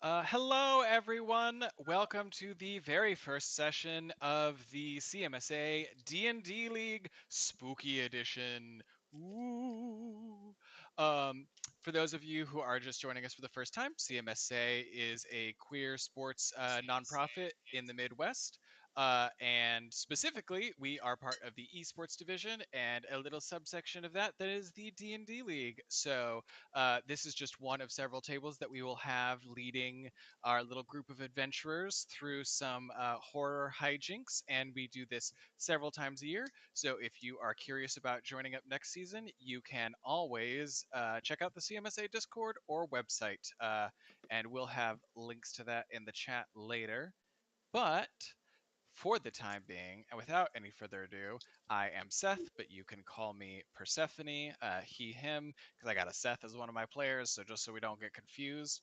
Hello, everyone. Welcome to the very first session of the CMSA D&D League Spooky Edition. Ooh. Um, for those of you who are just joining us for the first time, CMSA is a queer sports nonprofit in the Midwest. And specifically, we are part of the esports division and a little subsection of that is the D&D League. So this is just one of several tables that we will have leading our little group of adventurers through some horror hijinks, and we do this several times a year. So if you are curious about joining up next season, you can always check out the CMSA Discord or website, and we'll have links to that in the chat later. But for the time being, and without any further ado, I am Seth, but you can call me Persephone, he, him, because I got a Seth as one of my players, so just so we don't get confused.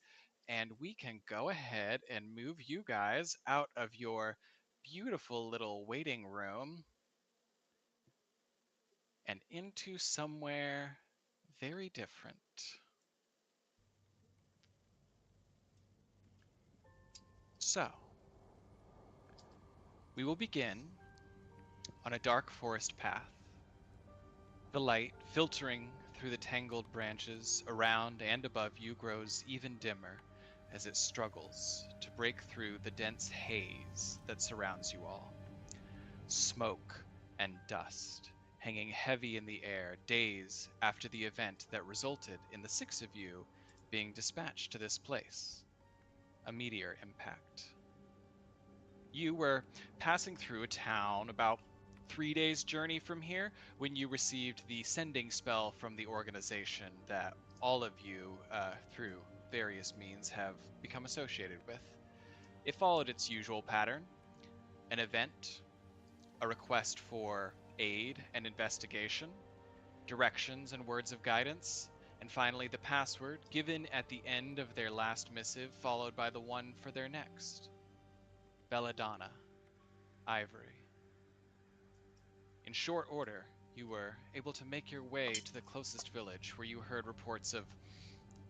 And we can go ahead and move you guys out of your beautiful little waiting room and into somewhere very different. So, we will begin on a dark forest path. The light, filtering through the tangled branches around and above you, grows even dimmer as it struggles to break through the dense haze that surrounds you all. Smoke and dust hanging heavy in the air days after the event that resulted in the six of you being dispatched to this place, a meteor impact. You were passing through a town about 3 days' journey from here when you received the sending spell from the organization that all of you, through various means, have become associated with. It followed its usual pattern: an event, a request for aid and investigation, directions and words of guidance, and finally the password given at the end of their last missive, followed by the one for their next. Belladonna, Ivory. In short order, you were able to make your way to the closest village, where you heard reports of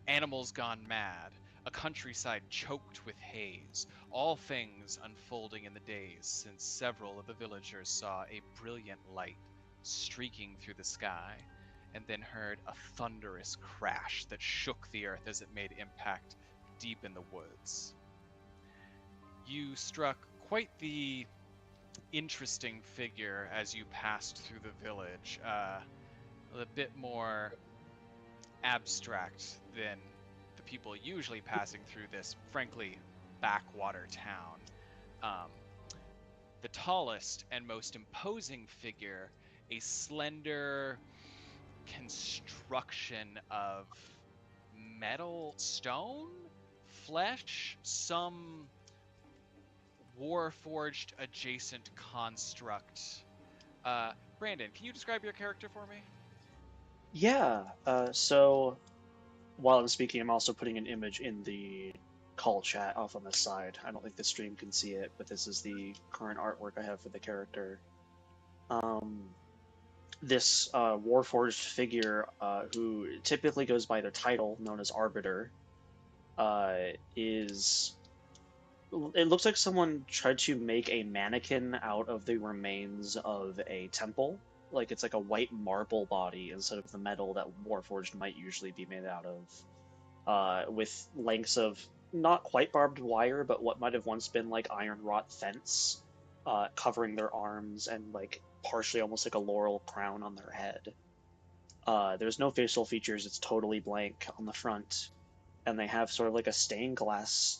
animals gone mad, a countryside choked with haze, all things unfolding in the days since several of the villagers saw a brilliant light streaking through the sky, and then heard a thunderous crash that shook the earth as it made impact deep in the woods. You struck quite the interesting figure as you passed through the village, a bit more abstract than the people usually passing through this, frankly, backwater town. Um, the tallest and most imposing figure, a slender construction of metal, stone, flesh, some Warforged adjacent construct. Brandon, can you describe your character for me? Yeah, so while I'm speaking, I'm also putting an image in the call chat off on the side. I don't think the stream can see it, but this is the current artwork I have for the character. Um, this Warforged figure, who typically goes by their title, known as Arbiter, is. It looks like someone tried to make a mannequin out of the remains of a temple. Like it's like a white marble body instead of the metal that Warforged might usually be made out of, with lengths of not quite barbed wire, but what might have once been like iron wrought fence, covering their arms and like partially almost like a laurel crown on their head. There's no facial features; it's totally blank on the front, and they have sort of like a stained glass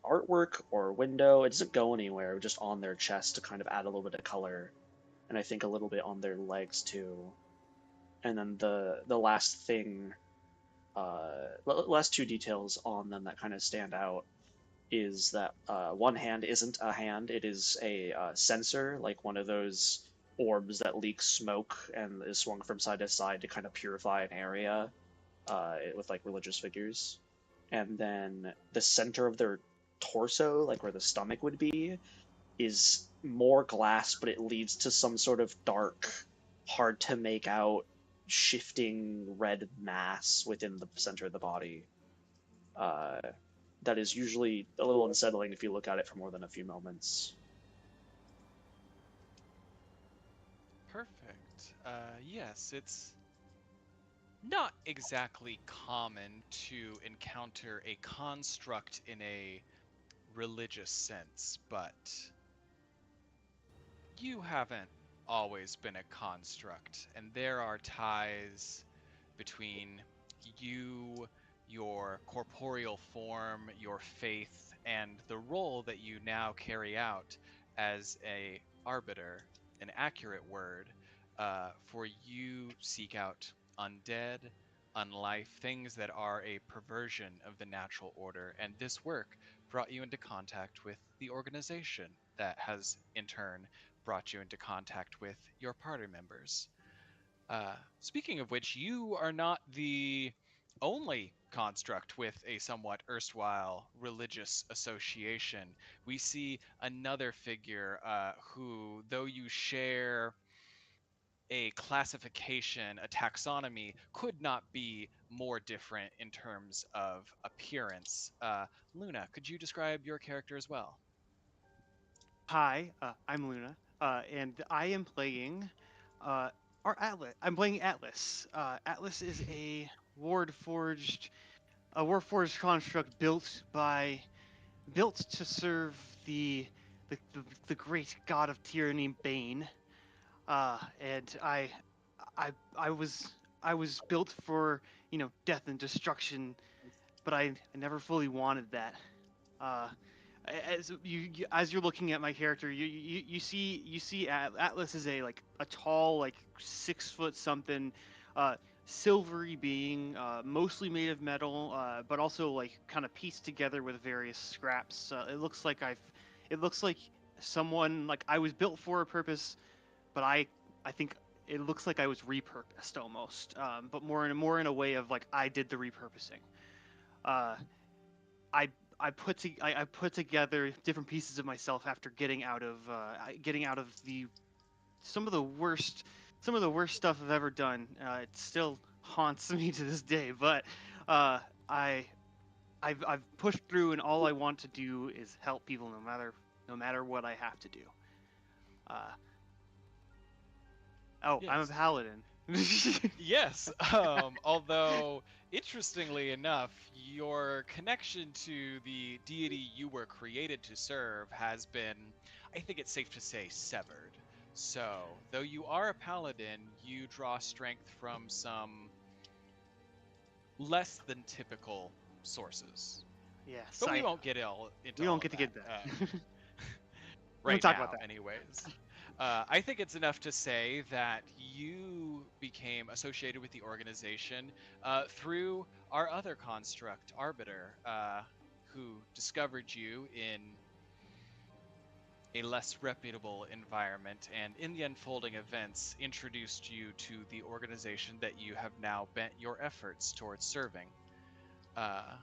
artwork or window. It doesn't go anywhere, just on their chest to kind of add a little bit of color, and I think a little bit on their legs too. And then the last thing, last two details on them that kind of stand out is that one hand isn't a hand; it is a sensor, like one of those orbs that leaks smoke and is swung from side to side to kind of purify an area, with like religious figures. And then the center of their torso, like where the stomach would be, is more glass, but it leads to some sort of dark, hard to make out, shifting red mass within the center of the body. Uh, that is usually a little unsettling if you look at it for more than a few moments. Perfect. Yes, it's not exactly common to encounter a construct in a religious sense, but you haven't always been a construct, and there are ties between you, your corporeal form, your faith, and the role that you now carry out as a arbiter, an accurate word, for you seek out undead, unlife, things that are a perversion of the natural order, and this work brought you into contact with the organization that has in turn brought you into contact with your party members. Speaking of which, you are not the only construct with a somewhat erstwhile religious association. We see another figure who, though you share a classification, a taxonomy, could not be more different in terms of appearance. Luna, could you describe your character as well? Hi, I'm Luna, and I am playing our Atlas. I'm playing Atlas. Atlas is a Warforged construct built to serve the great god of tyranny, Bane. And I was built for death and destruction, but I never fully wanted that. Uh, as you're looking at my character, you see Atlas is a tall, like 6 foot something, silvery being, mostly made of metal, but also like kind of pieced together with various scraps. It looks like someone, like, I was built for a purpose, but I think it looks like I was repurposed almost, but more in a way of like I did the repurposing. Uh, I I put together different pieces of myself after getting out of the some of the worst stuff I've ever done. It still haunts me to this day, but uh, I I've pushed through, and all I want to do is help people, no matter what I have to do. Uh, oh, I'm a Yes. paladin. Yes, although interestingly enough, your connection to the deity you were created to serve has been, I think it's safe to say, severed. So, though you are a paladin, you draw strength from some less than typical sources. Yes, But we won't get all into we don't all of get to get that. that. We won't Right talk about now, that. anyways. I think it's enough to say that you became associated with the organization through our other construct, Arbiter, who discovered you in a less reputable environment and in the unfolding events introduced you to the organization that you have now bent your efforts towards serving. Uh,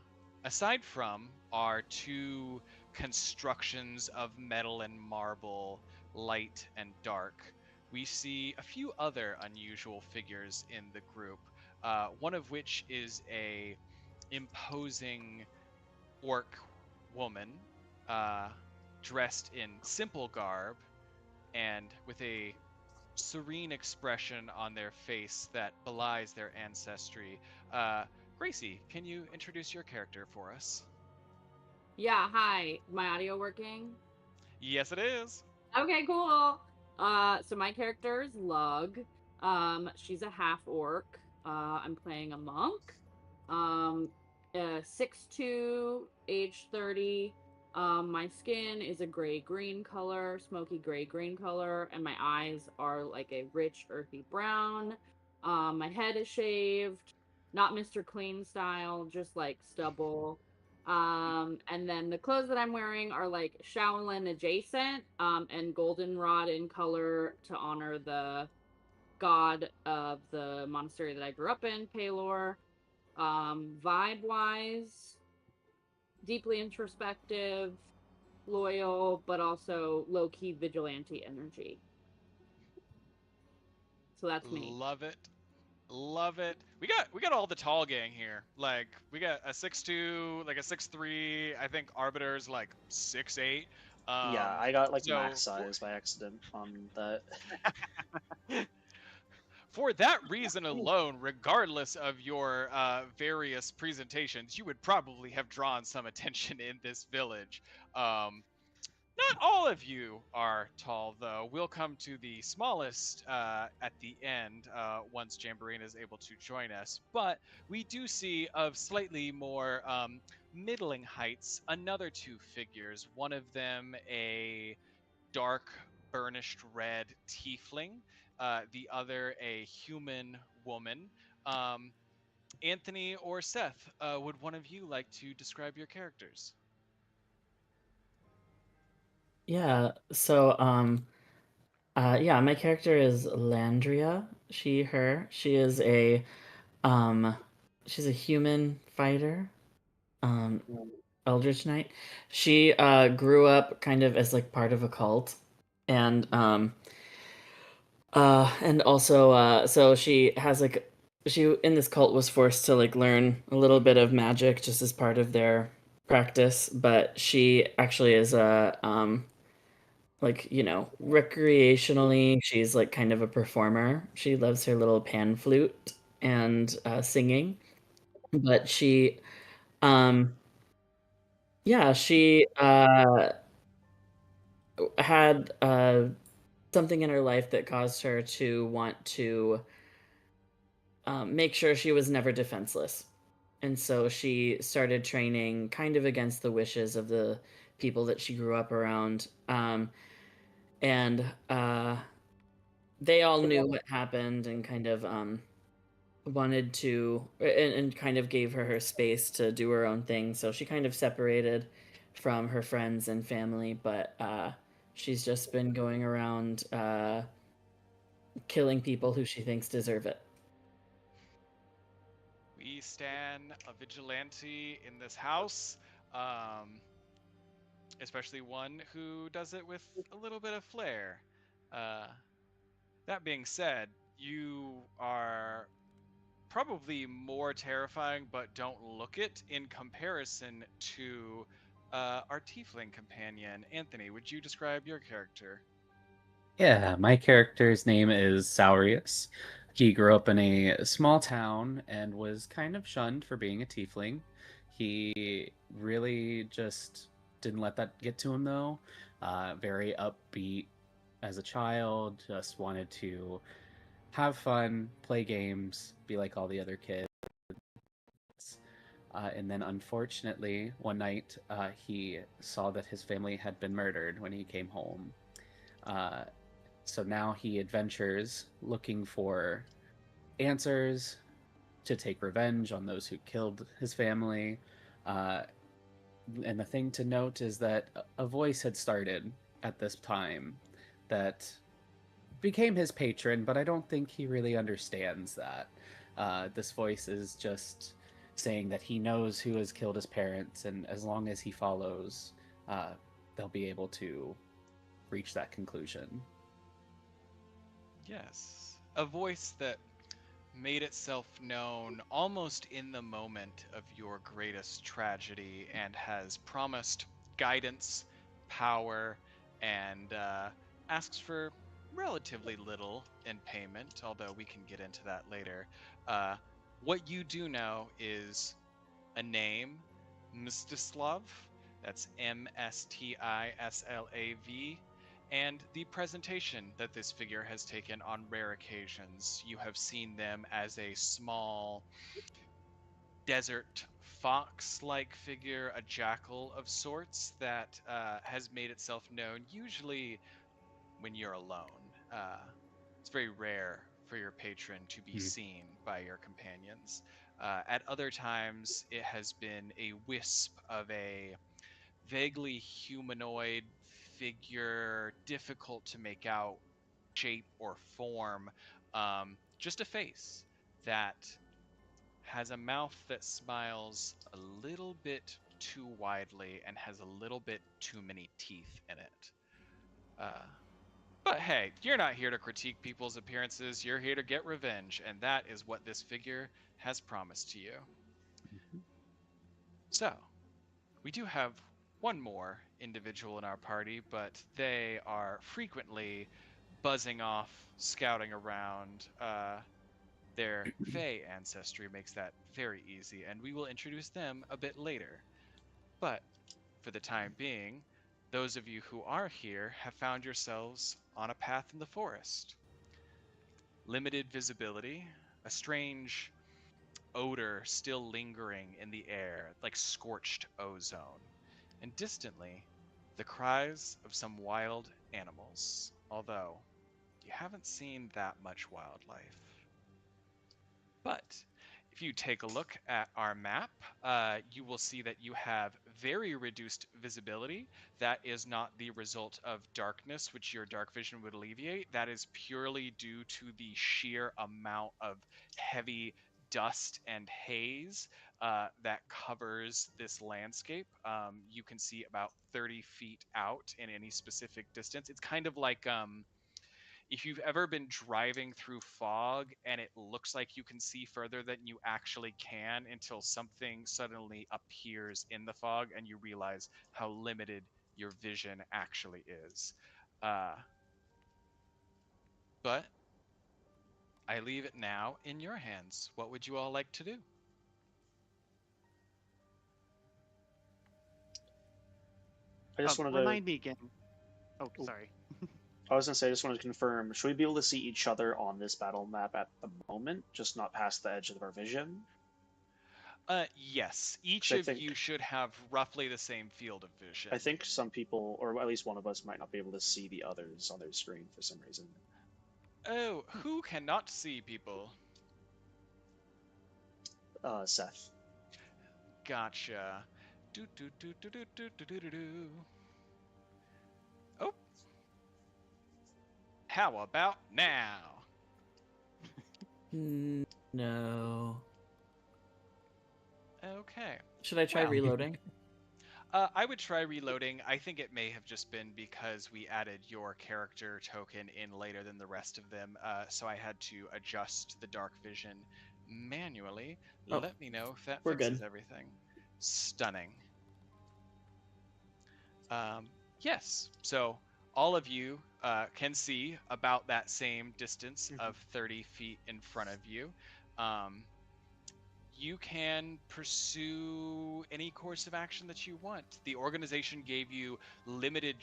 Aside from our two constructions of metal and marble, light and dark, we see a few other unusual figures in the group. One of which is a imposing orc woman, uh, dressed in simple garb and with a serene expression on their face that belies their ancestry. Uh, Gracie, can you introduce your character for us? Yeah, hi. My audio working? Yes, it is. Okay, cool. So my character is Lug. She's a half orc. I'm playing a monk. 6'2", age 30. My skin is a gray-green color, smoky gray-green color, and my eyes are like a rich, earthy brown. My head is shaved, not Mr. Clean style, just like stubble. And then the clothes that I'm wearing are like Shaolin adjacent, and goldenrod in color to honor the god of the monastery that I grew up in, Palor. Vibe wise, deeply introspective, loyal, but also low key vigilante energy. So that's me. Love it. Love it. We got all the tall gang here. Like we got a 6'2", like a 6'3". I think Arbiter's like 6'8". Yeah, I got like So max size by accident on that. for that reason alone, regardless of your various presentations, you would probably have drawn some attention in this village. Not all of you are tall, though. We'll come to the smallest at the end once Jamboree is able to join us. But we do see of slightly more middling heights another two figures. One of them a dark burnished red tiefling, the other a human woman. Anthony or Seth, would one of you like to describe your characters? Yeah, so yeah, my character is Landria, she, her. She is um she's a human fighter, um Eldritch Knight. She grew up kind of as like part of a cult, and also so she has like she in this cult was forced to like learn a little bit of magic just as part of their practice, but she actually is a like, recreationally, she's like kind of a performer. She loves her little pan flute and singing. But um, yeah, she had something in her life that caused her to want to make sure she was never defenseless. And so she started training kind of against the wishes of the people that she grew up around. And they all knew what happened and kind of wanted to and kind of gave her space to do her own thing, so she kind of separated from her friends and family, but she's just been going around killing people who she thinks deserve it. We stand a vigilante in this house, especially one who does it with a little bit of flair. Uh, that being said, you are probably more terrifying, but don't look it in comparison to our tiefling companion. Anthony, would you describe your character? Yeah, my character's name is Saurius. He grew up in a small town and was kind of shunned for being a tiefling. He really just didn't let that get to him, though. Very upbeat as a child, just wanted to have fun, play games, be like all the other kids. And then, unfortunately, one night he saw that his family had been murdered when he came home. Uh, so now he adventures looking for answers to take revenge on those who killed his family. Uh, and the thing to note is that a voice had started at this time that became his patron, but I don't think he really understands that. This voice is just saying that he knows who has killed his parents, and as long as he follows, they'll be able to reach that conclusion. Yes, a voice that made itself known almost in the moment of your greatest tragedy and has promised guidance, power, and asks for relatively little in payment, although we can get into that later. What you do know is a name, Mstislav. That's Mstislav. And the presentation that this figure has taken on rare occasions. You have seen them as a small desert fox-like figure, a jackal of sorts that has made itself known usually when you're alone. It's very rare for your patron to be seen by your companions. At other times, it has been a wisp of a vaguely humanoid figure, difficult to make out shape or form, just a face that has a mouth that smiles a little bit too widely and has a little bit too many teeth in it. Uh, But hey, you're not here to critique people's appearances, you're here to get revenge, and that is what this figure has promised to you. So, we do have one more individual in our party, but they are frequently buzzing off, scouting around. Their Fey ancestry makes that very easy, and we will introduce them a bit later. But for the time being, those of you who are here have found yourselves on a path in the forest. Limited visibility, a strange odor still lingering in the air, like scorched ozone, and distantly, the cries of some wild animals, although you haven't seen that much wildlife. But if you take a look at our map, you will see that you have very reduced visibility. That is not the result of darkness, which your dark vision would alleviate. That is purely due to the sheer amount of heavy dust and haze that covers this landscape. You can see about 30 feet out in any specific distance. It's kind of like if you've ever been driving through fog and it looks like you can see further than you actually can until something suddenly appears in the fog and you realize how limited your vision actually is. But I leave it now in your hands. What would you all like to do? I just wanted Remind me again. Oh, Ooh. sorry. I was gonna say, I just wanted to confirm, should we be able to see each other on this battle map at the moment, just not past the edge of our vision? Yes. Each I of think- you should have roughly the same field of vision. I think some people, or at least one of us, might not be able to see the others on their screen for some reason. Oh, who cannot see people? Seth. Gotcha. Do do do do do do do do do do. Oh. How about now? No. Okay. Should I try Well. reloading? I would try reloading. I think it may have just been because we added your character token in later than the rest of them, so I had to adjust the dark vision manually. Oh, Let me know if that we're fixes good. everything. Stunning. Yes, so all of you can see about that same distance of 30 feet in front of you. You can pursue any course of action that you want. The organization gave you limited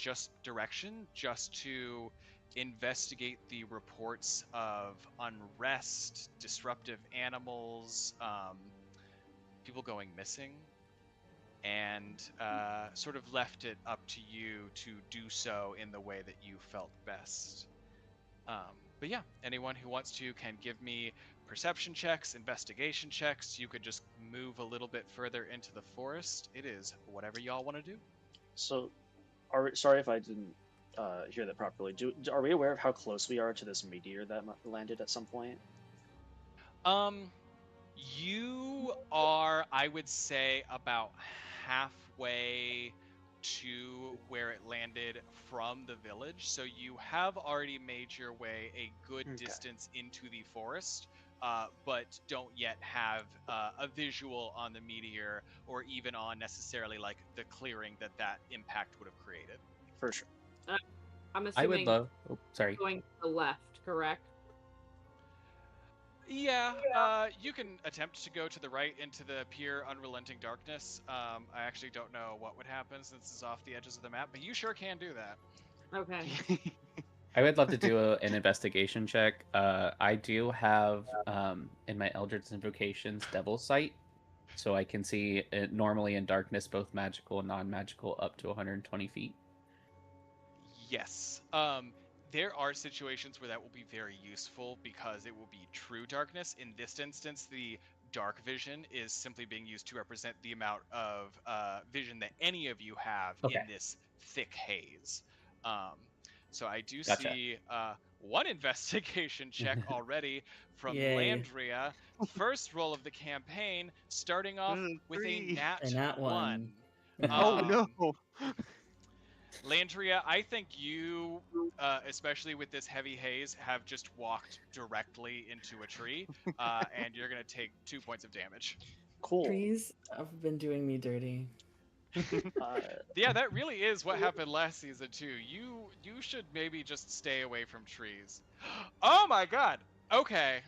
direction just to investigate the reports of unrest, disruptive animals, people going missing, and sort of left it up to you to do so in the way that you felt best. But yeah, anyone who wants to can give me perception checks, investigation checks. You could just move a little bit further into the forest. It is whatever y'all want to do. So, sorry if I didn't hear that properly. Are we aware of how close we are to this meteor that landed at some point? You are, I would say, about halfway to where it landed from the village. So you have already made your way a good Okay. distance into the forest, but don't yet have a visual on the meteor or even on necessarily like the clearing that impact would have created. For sure. I'm I would assuming love. Oh, sorry. going to the left, correct? Yeah, you can attempt to go to the right into the pure unrelenting darkness. I actually don't know what would happen since it's off the edges of the map, but you sure can do that. Okay. I would love to do an investigation check. I do have in my Eldritch Invocations Devil Sight, so I can see it normally in darkness, both magical and non-magical, up to 120 feet. Yes. There are situations where that will be very useful because it will be true darkness. In this instance, the dark vision is simply being used to represent the amount of vision that any of you have Okay. in this thick haze. So I do Gotcha. see one investigation check already from Yay. Landria. First roll of the campaign, starting off with a 3. nat, A nat one. Oh Um, no! Landria, I think you, especially with this heavy haze, have just walked directly into a tree, and you're gonna take 2 points of damage. Cool. Trees have been doing me dirty. Yeah, that really is what happened last season too. You should maybe just stay away from trees. Oh my god. Okay.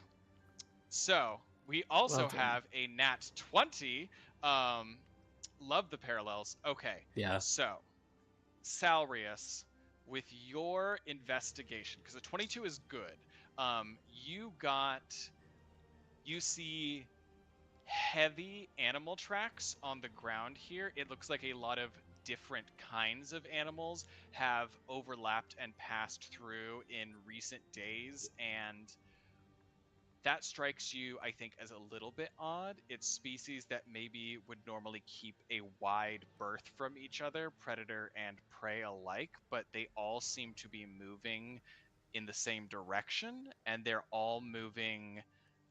So, we also Well done. have a nat 20. Love the parallels. Okay. Yeah. So, Salrius, with your investigation, because a 22 is good, you see heavy animal tracks on the ground here. It looks like a lot of different kinds of animals have overlapped and passed through in recent days, and that strikes you, I think, as a little bit odd. It's species that maybe would normally keep a wide berth from each other, predator and prey alike, but they all seem to be moving in the same direction, and they're all moving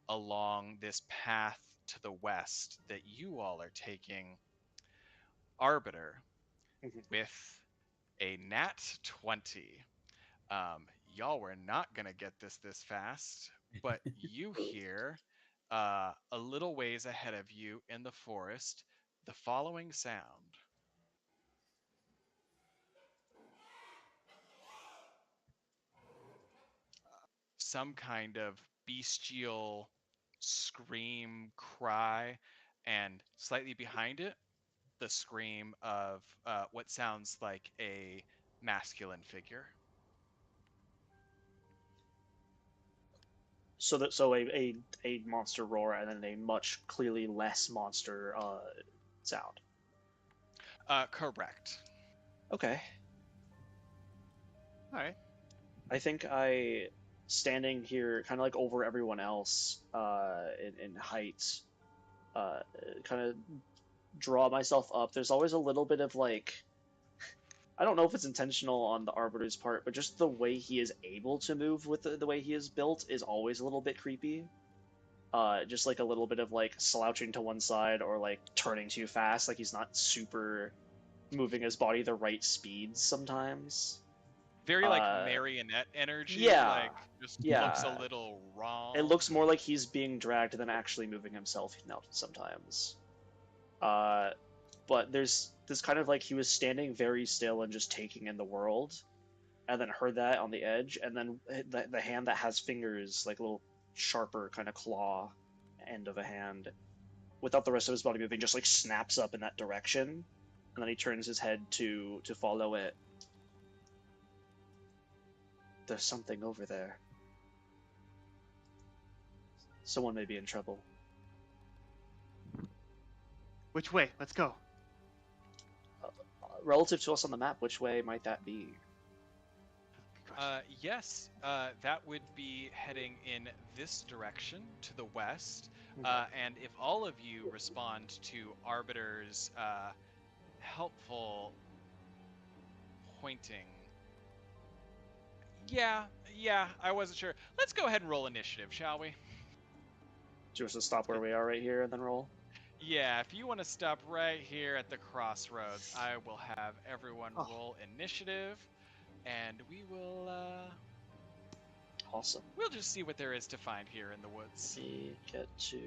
along this path to the west that you all are taking. Arbiter, Mhm. with a nat 20. Y'all were not gonna get this fast, but you hear a little ways ahead of you in the forest the following sound. Some kind of bestial scream, cry, and slightly behind it, the scream of what sounds like a masculine figure. So a monster roar and then a much clearly less monster sound. Correct. Okay. All right. I think I, standing here, kind of like over everyone else, in height, kind of draw myself up. There's always a little bit of like, I don't know if it's intentional on the Arbiter's part, but just the way he is able to move with the way he is built is always a little bit creepy. Just like a little bit of like slouching to one side or like turning too fast, like he's not super moving his body the right speeds sometimes. Very like marionette energy. yeah, Like just yeah. looks a little wrong. It looks more like he's being dragged than actually moving himself now sometimes. But there's this kind of like he was standing very still and just taking in the world, and then heard that on the edge, and then the hand that has fingers, like a little sharper kind of claw end of a hand, without the rest of his body moving, just like snaps up in that direction, and then he turns his head to follow it. There's something over there. Someone may be in trouble. Which way? Let's go. Relative to us on the map, which way might that be? Good question. Yes, that would be heading in this direction to the west. And if all of you respond to Arbiter's helpful pointing. Yeah, I wasn't sure. Let's go ahead and roll initiative, shall we? Do you want us to stop where we are right here and then roll? Yeah, if you want to stop right here at the crossroads, I will have everyone Oh. roll initiative, and we will Awesome. we'll just see what there is to find here in the woods. Let me get to...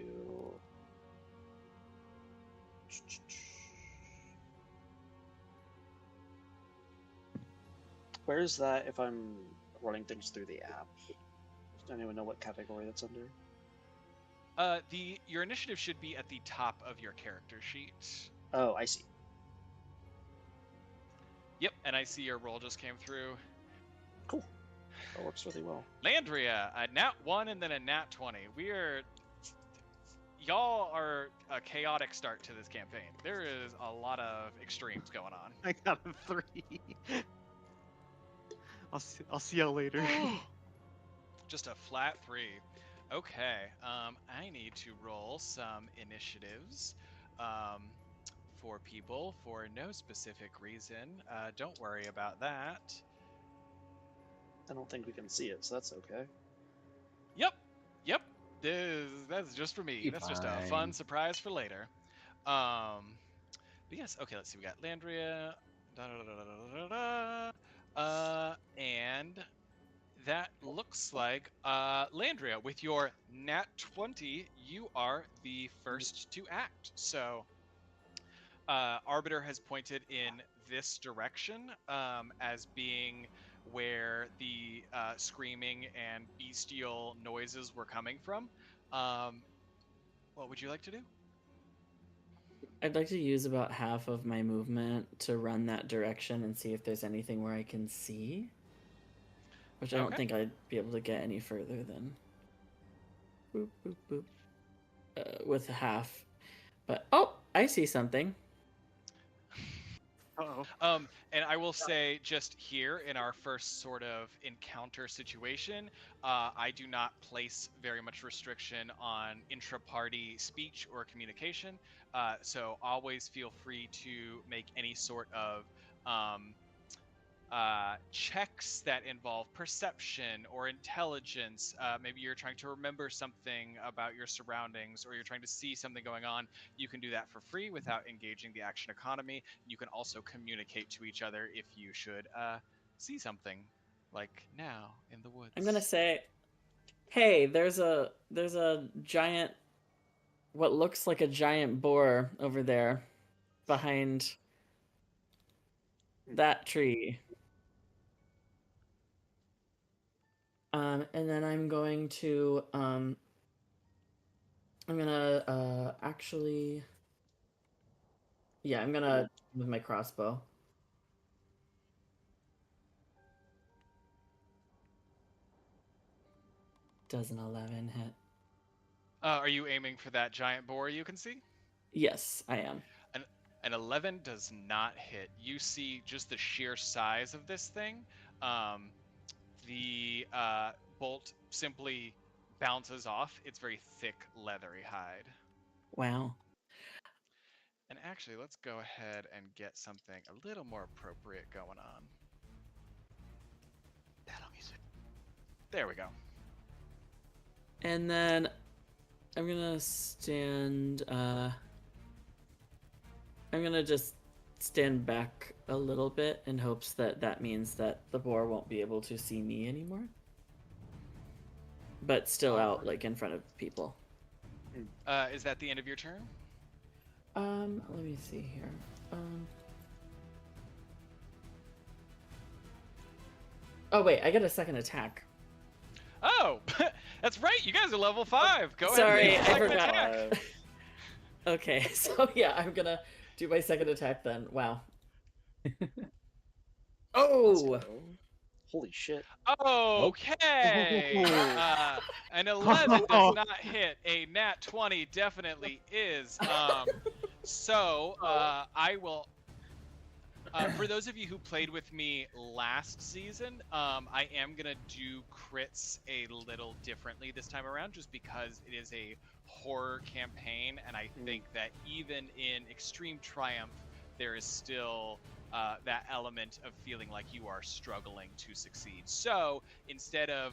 Where is that if I'm running things through the app? Does anyone know what category that's under? Your initiative should be at the top of your character sheet. Oh, I see. Yep, and I see your roll just came through. Cool. That works really well. Landria, a nat 1 and then a nat 20. Y'all are a chaotic start to this campaign. There is a lot of extremes going on. I got a 3. I'll see y'all later. Just a flat 3. Okay, I need to roll some initiatives for people for no specific reason. Don't worry about that. I don't think we can see it, so that's okay. Yep. That's just for me. Be That's just a fine. fun surprise for later. But yes, okay, let's see. We got Landria, And that looks like Landria, with your nat 20, you are the first to act. So Arbiter has pointed in this direction as being where the screaming and bestial noises were coming from. What would you like to do? I'd like to use about half of my movement to run that direction and see if there's anything where I can see. Which I don't Okay. think I'd be able to get any further than boop, boop, boop. With half. But, oh, I see something. Uh-oh. And I will say, just here in our first sort of encounter situation, I do not place very much restriction on intra-party speech or communication. So always feel free to make any sort of checks that involve perception or intelligence. Maybe you're trying to remember something about your surroundings, or you're trying to see something going on. You can do that for free without engaging the action economy. You can also communicate to each other if you should see something, like now in the woods. I'm gonna say, hey, there's a giant, what looks like a giant boar over there behind that tree. And then I'm going to actually, yeah, I'm gonna with my crossbow. Does an 11 hit? Are you aiming for that giant boar you can see? Yes, I am. An 11 does not hit. You see just the sheer size of this thing. The bolt simply bounces off. It's very thick, leathery hide. Wow. And actually, let's go ahead and get something a little more appropriate going on. There we go. And then I'm gonna stand. I'm gonna just stand back a little bit in hopes that that means that the boar won't be able to see me anymore. But still out, like, in front of people. Is that the end of your turn? Let me see here. Oh wait, I get a second attack. Oh, that's right. You guys are level 5. Go Sorry, ahead. I and make a forgot. second attack. Okay, so yeah, I'm gonna do my second attack then. Wow. Oh! Holy shit. Okay. An 11 does not hit. A nat 20 definitely is. So I will. For those of you who played with me last season, I am gonna do crits a little differently this time around, just because it is a horror campaign, and I think that even in Extreme Triumph, there is still that element of feeling like you are struggling to succeed. So instead of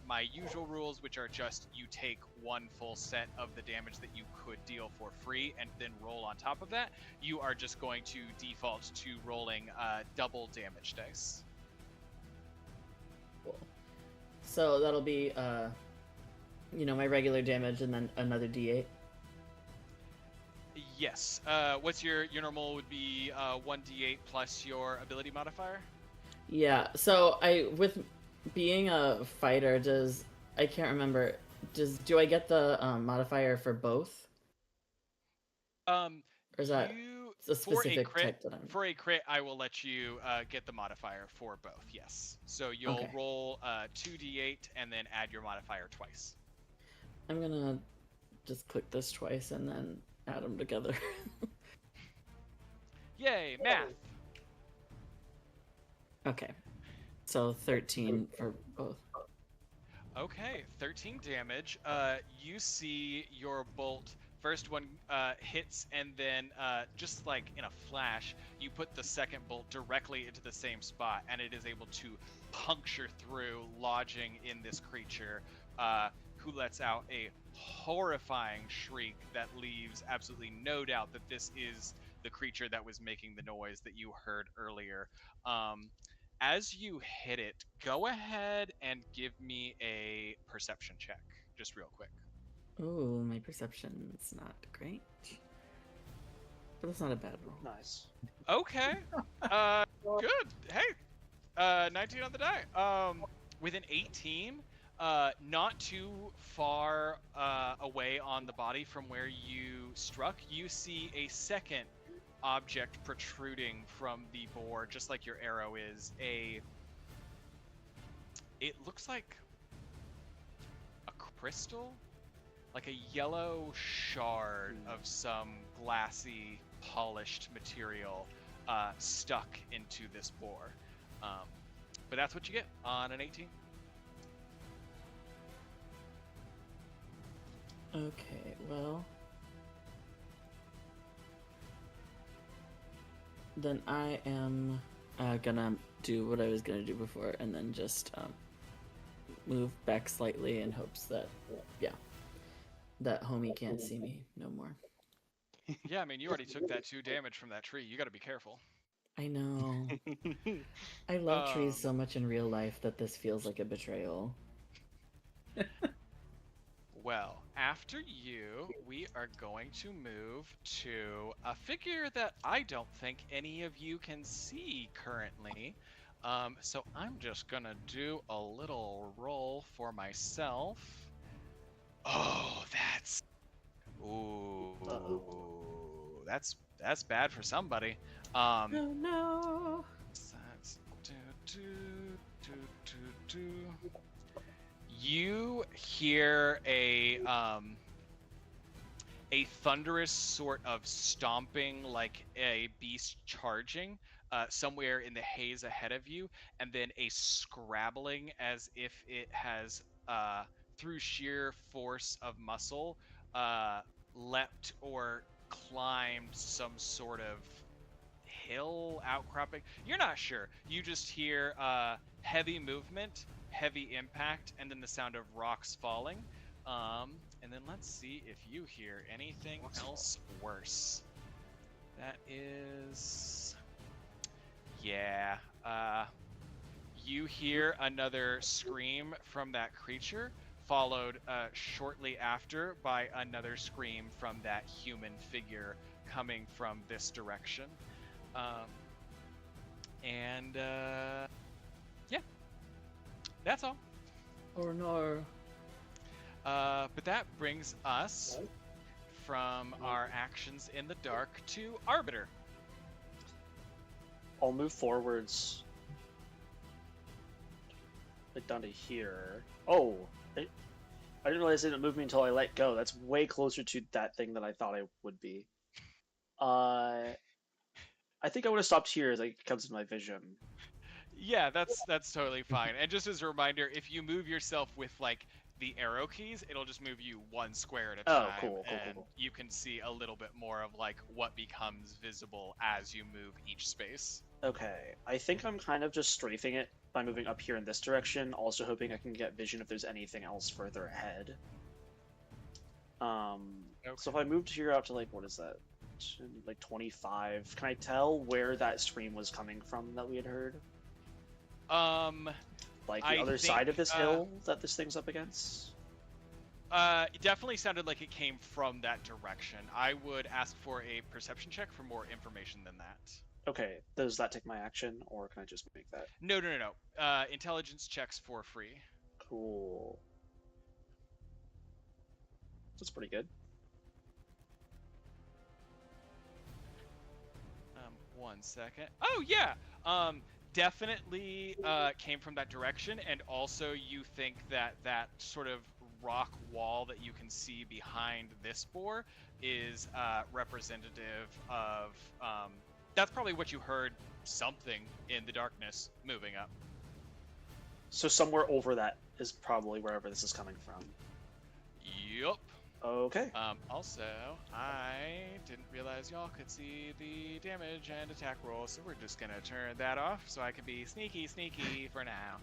my usual rules, which are just you take one full set of the damage that you could deal for free and then roll on top of that, you are just going to default to rolling double damage dice. Cool. So that'll be, my regular damage and then another d8. Yes. What's your normal would be 1d8 plus your ability modifier? Yeah, so with being a fighter, I can't remember, do I get the modifier for both? Or is that a specific type that I'm... For a crit, I will let you get the modifier for both, yes. So you'll roll 2d8 and then add your modifier twice. I'm gonna just click this twice and then add them together. Yay, math! Okay, so 13 for both. Okay, 13 damage. You see your bolt, first one hits, and then just like in a flash, you put the second bolt directly into the same spot, and it is able to puncture through, lodging in this creature, who lets out a horrifying shriek that leaves absolutely no doubt that this is the creature that was making the noise that you heard earlier. As you hit it, go ahead and give me a perception check, just real quick. Ooh, my perception's not great. But that's not a bad roll. Nice. Okay. Good. Hey, 19 on the die. With an 18, not too far away on the body from where you struck, you see a second object protruding from the boar, just like your arrow is. It looks like a crystal, like a yellow shard of some glassy, polished material stuck into this boar. But that's what you get on an 18. Okay, well. Then I am gonna do what I was gonna do before and then just move back slightly in hopes that, that homie can't see me no more. Yeah, I mean, you already took that 2 damage from that tree. You gotta be careful. I know. I love trees so much in real life that this feels like a betrayal. Well, after you, we are going to move to a figure that I don't think any of you can see currently. So I'm just gonna do a little roll for myself. Oh, that's... Ooh. That's bad for somebody. Oh no! That's you hear a thunderous sort of stomping, like a beast charging, somewhere in the haze ahead of you, and then a scrabbling as if it has, through sheer force of muscle, leapt or climbed some sort of hill outcropping. You're not sure. You just hear heavy movement, heavy impact, and then the sound of rocks falling. And then let's see if you hear anything else worse. That is... Yeah. You hear another scream from that creature, followed shortly after by another scream from that human figure coming from this direction. Yeah, that's all. Oh no. But that brings us from our actions in the dark to Arbiter. I'll move forwards, like down to here. Oh, I didn't realize it didn't move me until I let go. That's way closer to that thing than I thought I would be. I think I would have stopped here as it comes to my vision. Yeah, that's totally fine. And just as a reminder, if you move yourself with like the arrow keys, it'll just move you one square at a time. Cool. You can see a little bit more of like what becomes visible as you move each space. Okay, I think I'm kind of just strafing it by moving up here in this direction, also hoping I can get vision if there's anything else further ahead. So if I moved here out to like, what is that? Like 25, can I tell where that scream was coming from that we had heard? Like the other side of this hill that this thing's up against? It definitely sounded like it came from that direction. I would ask for a perception check for more information than that. Okay, does that take my action, or can I just make that? No. Intelligence checks for free. Cool. That's pretty good. 1 second. Oh yeah. Definitely came from that direction, and also you think that that sort of rock wall that you can see behind this boar is representative of. That's probably what you heard. Something in the darkness moving up. So somewhere over that is probably wherever this is coming from. Yup. Okay. Also, I didn't realize y'all could see the damage and attack roll, so we're just gonna turn that off so I can be sneaky for now.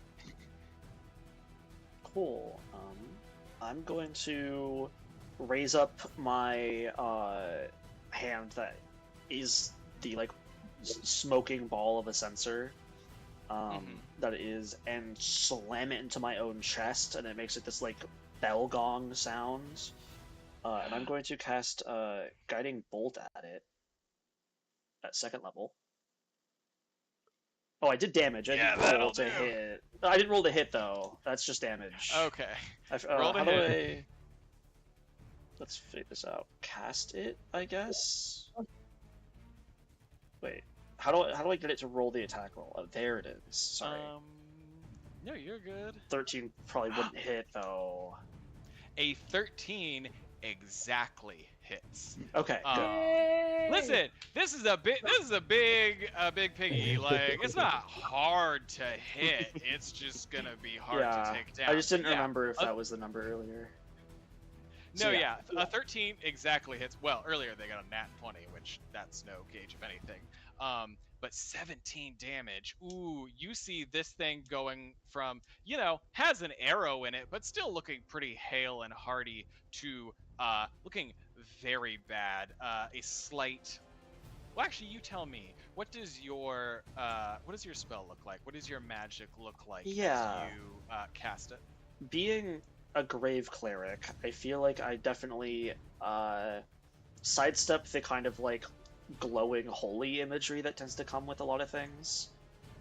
Cool. I'm going to raise up my hand that is the like smoking ball of a sensor that it is, and slam it into my own chest, and it makes it this like bell gong sound. And I'm going to cast Guiding Bolt at it at 2nd level. Oh, I did damage. I didn't roll to hit. I didn't roll to hit though. That's just damage. Okay. Roll to hit. Let's figure this out. Cast it, I guess. Wait, how do I get it to roll the attack roll? Oh, there it is. Sorry. No, you're good. 13 probably wouldn't hit though. A 13 exactly hits. Okay. Listen, this is a big piggy. Like, it's not hard to hit. It's just gonna be hard to take down. I just didn't remember if that was the number earlier. No, a 13 exactly hits. Well, earlier they got a nat 20, which that's no gauge of anything. But 17 damage. Ooh, you see this thing going from, has an arrow in it, but still looking pretty hale and hearty, to looking very bad. A slight. Well, actually, you tell me. What does your spell look like? What does your magic look like as you cast it? Being a grave cleric, I feel like I definitely sidestep the kind of like glowing holy imagery that tends to come with a lot of things,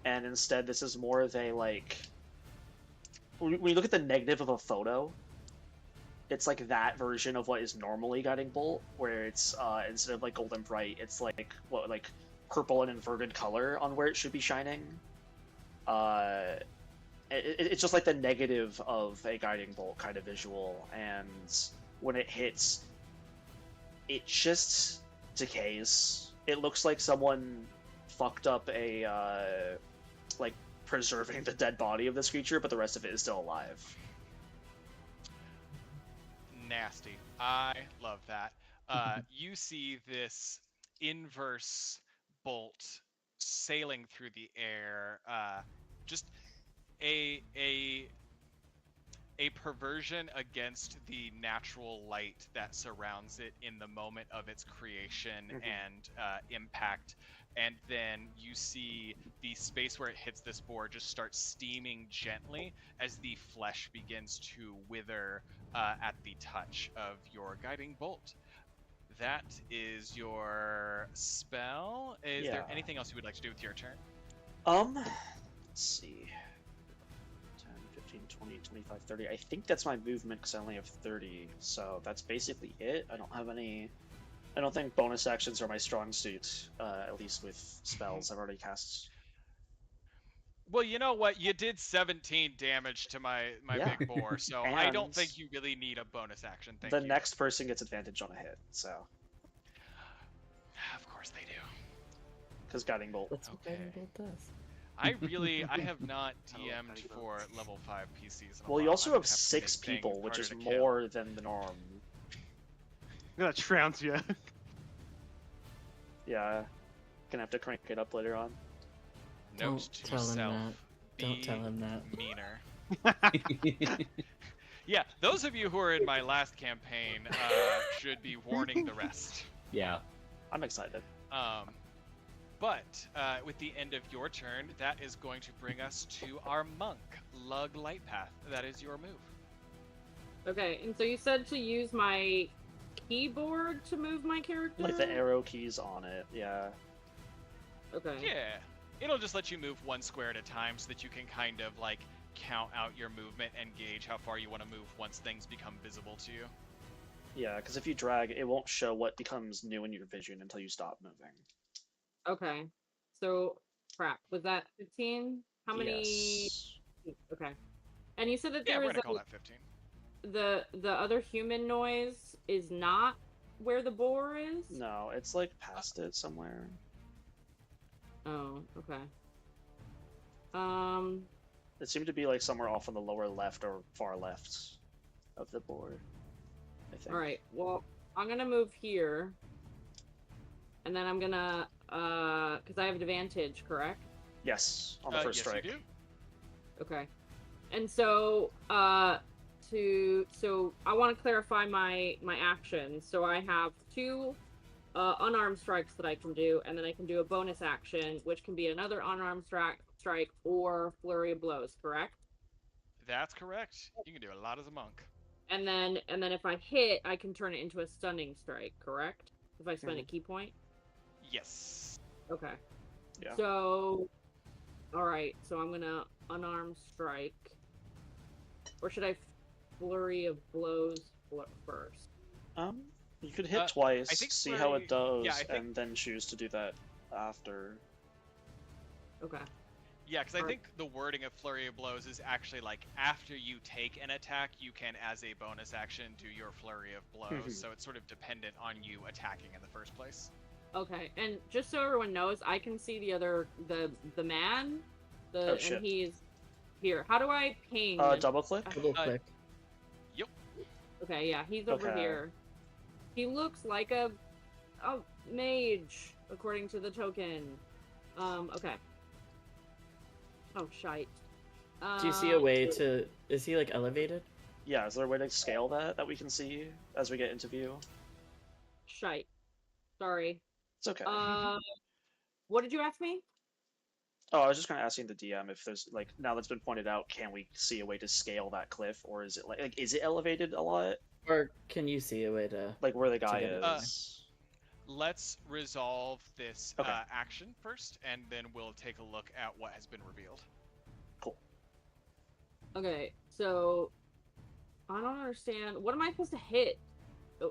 and instead this is more of a like, when you look at the negative of a photo, it's like that version of what is normally Guiding Bolt, where it's instead of like golden bright, it's like purple and inverted color on where it should be shining. It's just like the negative of a Guiding Bolt kind of visual, and when it hits, it just decays. It looks like someone fucked up a like preserving the dead body of this creature, but the rest of it is still alive. Nasty. I love that. You see this inverse bolt sailing through the air, just a perversion against the natural light that surrounds it in the moment of its creation and impact. And then you see the space where it hits this board just start steaming gently as the flesh begins to wither at the touch of your Guiding Bolt. That is your spell. Is there anything else you would like to do with your turn? Let's see. 10, 15, 20, 25, 30. I think that's my movement because I only have 30, so that's basically it. I don't think bonus actions are my strong suit, at least with spells I've already cast. Well, you know what? You did 17 damage to my big boar, so I don't think you really need a bonus action. Thank you. The next person gets advantage on a hit, so. Of course they do. Because Guiding Bolt. That's what Guiding Bolt does. I have not DM'd for level 5 PCs. Well, you also have 6 people, which is more than the norm. I'm gonna trounce you. Yeah, gonna have to crank it up later on. Note to self, Don't tell him that. Meaner. Yeah, those of you who are in my last campaign should be warning the rest. Yeah. I'm excited. But with the end of your turn, that is going to bring us to our monk, Lug Lightpath. That is your move. Okay, and so you said to use my keyboard to move my character? Like the arrow keys on it, yeah. Okay. Yeah. It'll just let you move one square at a time so that you can kind of like count out your movement and gauge how far you want to move once things become visible to you. Yeah, because if you drag, it won't show what becomes new in your vision until you stop moving. Okay. So, crap. Was that 15? How many? Yes. Okay. And you said that Yeah, there we're was gonna call that 15. the other human noise is not where the boar is? No, it's like past it somewhere. Oh, okay. It seemed to be like somewhere off on the lower left or far left of the board, I think. Alright, well, I'm gonna move here. And then I'm gonna, because I have advantage, correct? Yes, on the first strike. Yes, you do. Okay. And so, so I want to clarify my actions. So I have 2 unarmed strikes that I can do, and then I can do a bonus action, which can be another unarmed strike or flurry of blows. Correct? That's correct. You can do a lot as a monk. And then if I hit, I can turn it into a stunning strike. Correct? If I spend a key point. Yes. Okay. Yeah. So, all right. So I'm gonna unarmed strike, or should I flurry of blows first? You could hit I twice, think see how it does, yeah, I think- and then choose to do that after. Okay. Yeah, because I think the wording of Flurry of Blows is actually like after you take an attack, you can, as a bonus action, do your Flurry of Blows. So it's sort of dependent on you attacking in the first place. Okay, and just so everyone knows, I can see the man, Oh, shit. and he's here. How do I ping? Double click. Double click. Yep. Okay, yeah, he's over Okay. here. He looks like a mage, according to the token. Okay. Oh, shite. Do you see a way to? Is he like elevated? Yeah, is there a way to scale that we can see as we get into view? Shite. Sorry. It's okay. What did you ask me? Oh, I was just kind of asking the DM if there's like, now that's been pointed out, can we see a way to scale that cliff, or is it like is it elevated a lot, Or can you see a way to? like where the guy get it. is? Let's resolve this Okay. action first, and then we'll take a look at what has been revealed. Okay, so I don't understand. What am I supposed to hit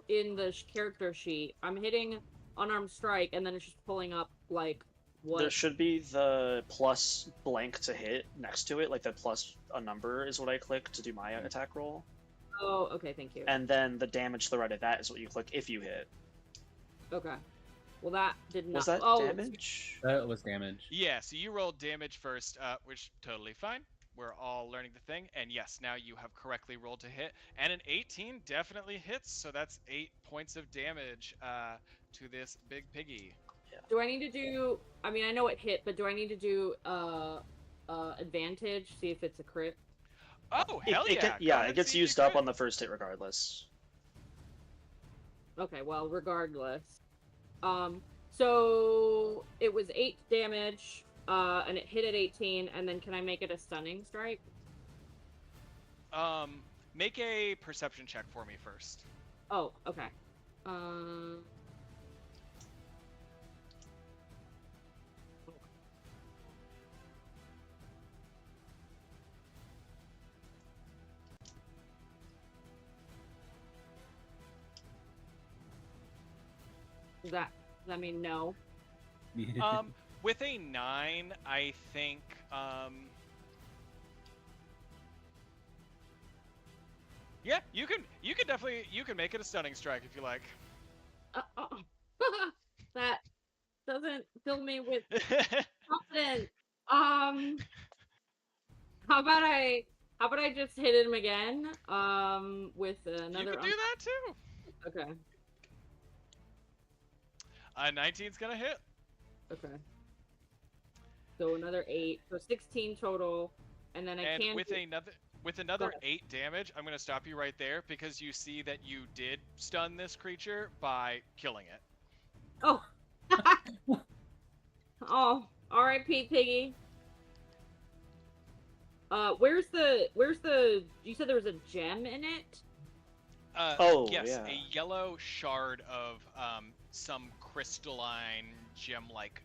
in the character sheet? I'm hitting unarmed strike, and then it's just pulling up like what? There should be the plus blank to hit next to it, like the plus a number is what I click to do my attack roll, Oh, okay, thank you. and then the damage to the right of that is what you click if you hit. Okay. Well, that did not. Was that oh, damage? That was damage. Yeah, so you rolled damage first, which totally fine. We're all learning the thing, and yes, now you have correctly rolled to hit, and an 18 definitely hits, so that's 8 points of damage to this big piggy. Do I need to do? I mean, I know it hit, but do I need to do advantage? See if it's a crit. Oh, hell yeah! Go Yeah, ahead it gets see if you used up crit. on the first hit regardless. Okay, well, regardless. So it was 8 damage, and it hit at 18, and then can I make it a stunning strike? Make a perception check for me first. Oh, okay. Does that mean no? With a 9, I think, yeah, you can definitely, you can make it a stunning strike if you like. That doesn't fill me with confidence. How about I just hit him again? With another. You can do that too. Okay. 19's gonna hit. Okay. So another 8, so 16 total, and then I And can. with another ahead. 8 damage, I'm gonna stop you right there because you see that you did stun this creature by killing it. Oh. Oh. R.I.P. Piggy. Where's the? You said there was a gem in it. Oh, yes, yeah. a yellow shard of some crystalline gem-like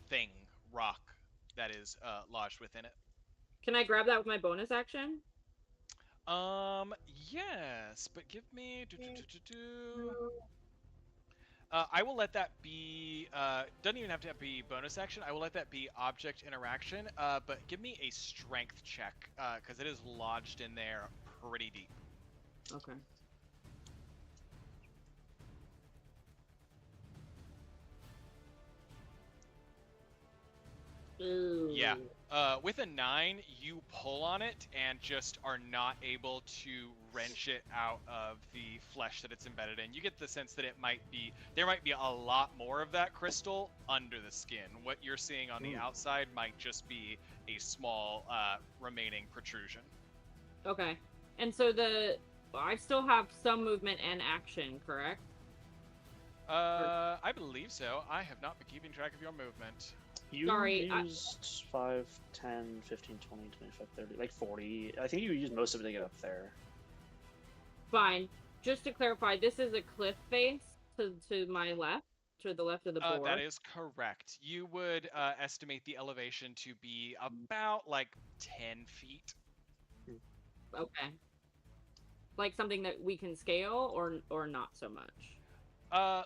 thing, rock, that is lodged within it. Can I grab that with my bonus action? Yes, but give me. I will let that be. Doesn't even have to be bonus action. I will let that be object interaction. But give me a strength check, because it is lodged in there pretty deep. Okay. Ooh. Yeah. With a 9, you pull on it and just are not able to wrench it out of the flesh that it's embedded in. You get the sense that there might be a lot more of that crystal under the skin. What you're seeing on the outside might just be a small remaining protrusion. Okay. And so I still have some movement and action, correct? I believe so. I have not been keeping track of your movement. You Sorry, used 5, 10, 15, 20, 25, 30, like 40. I think you used most of it to get up there. Fine. Just to clarify, this is a cliff face to my left, to the left of the board. That is correct. You would estimate the elevation to be about like 10 feet. Okay. Like something that we can scale, or not so much.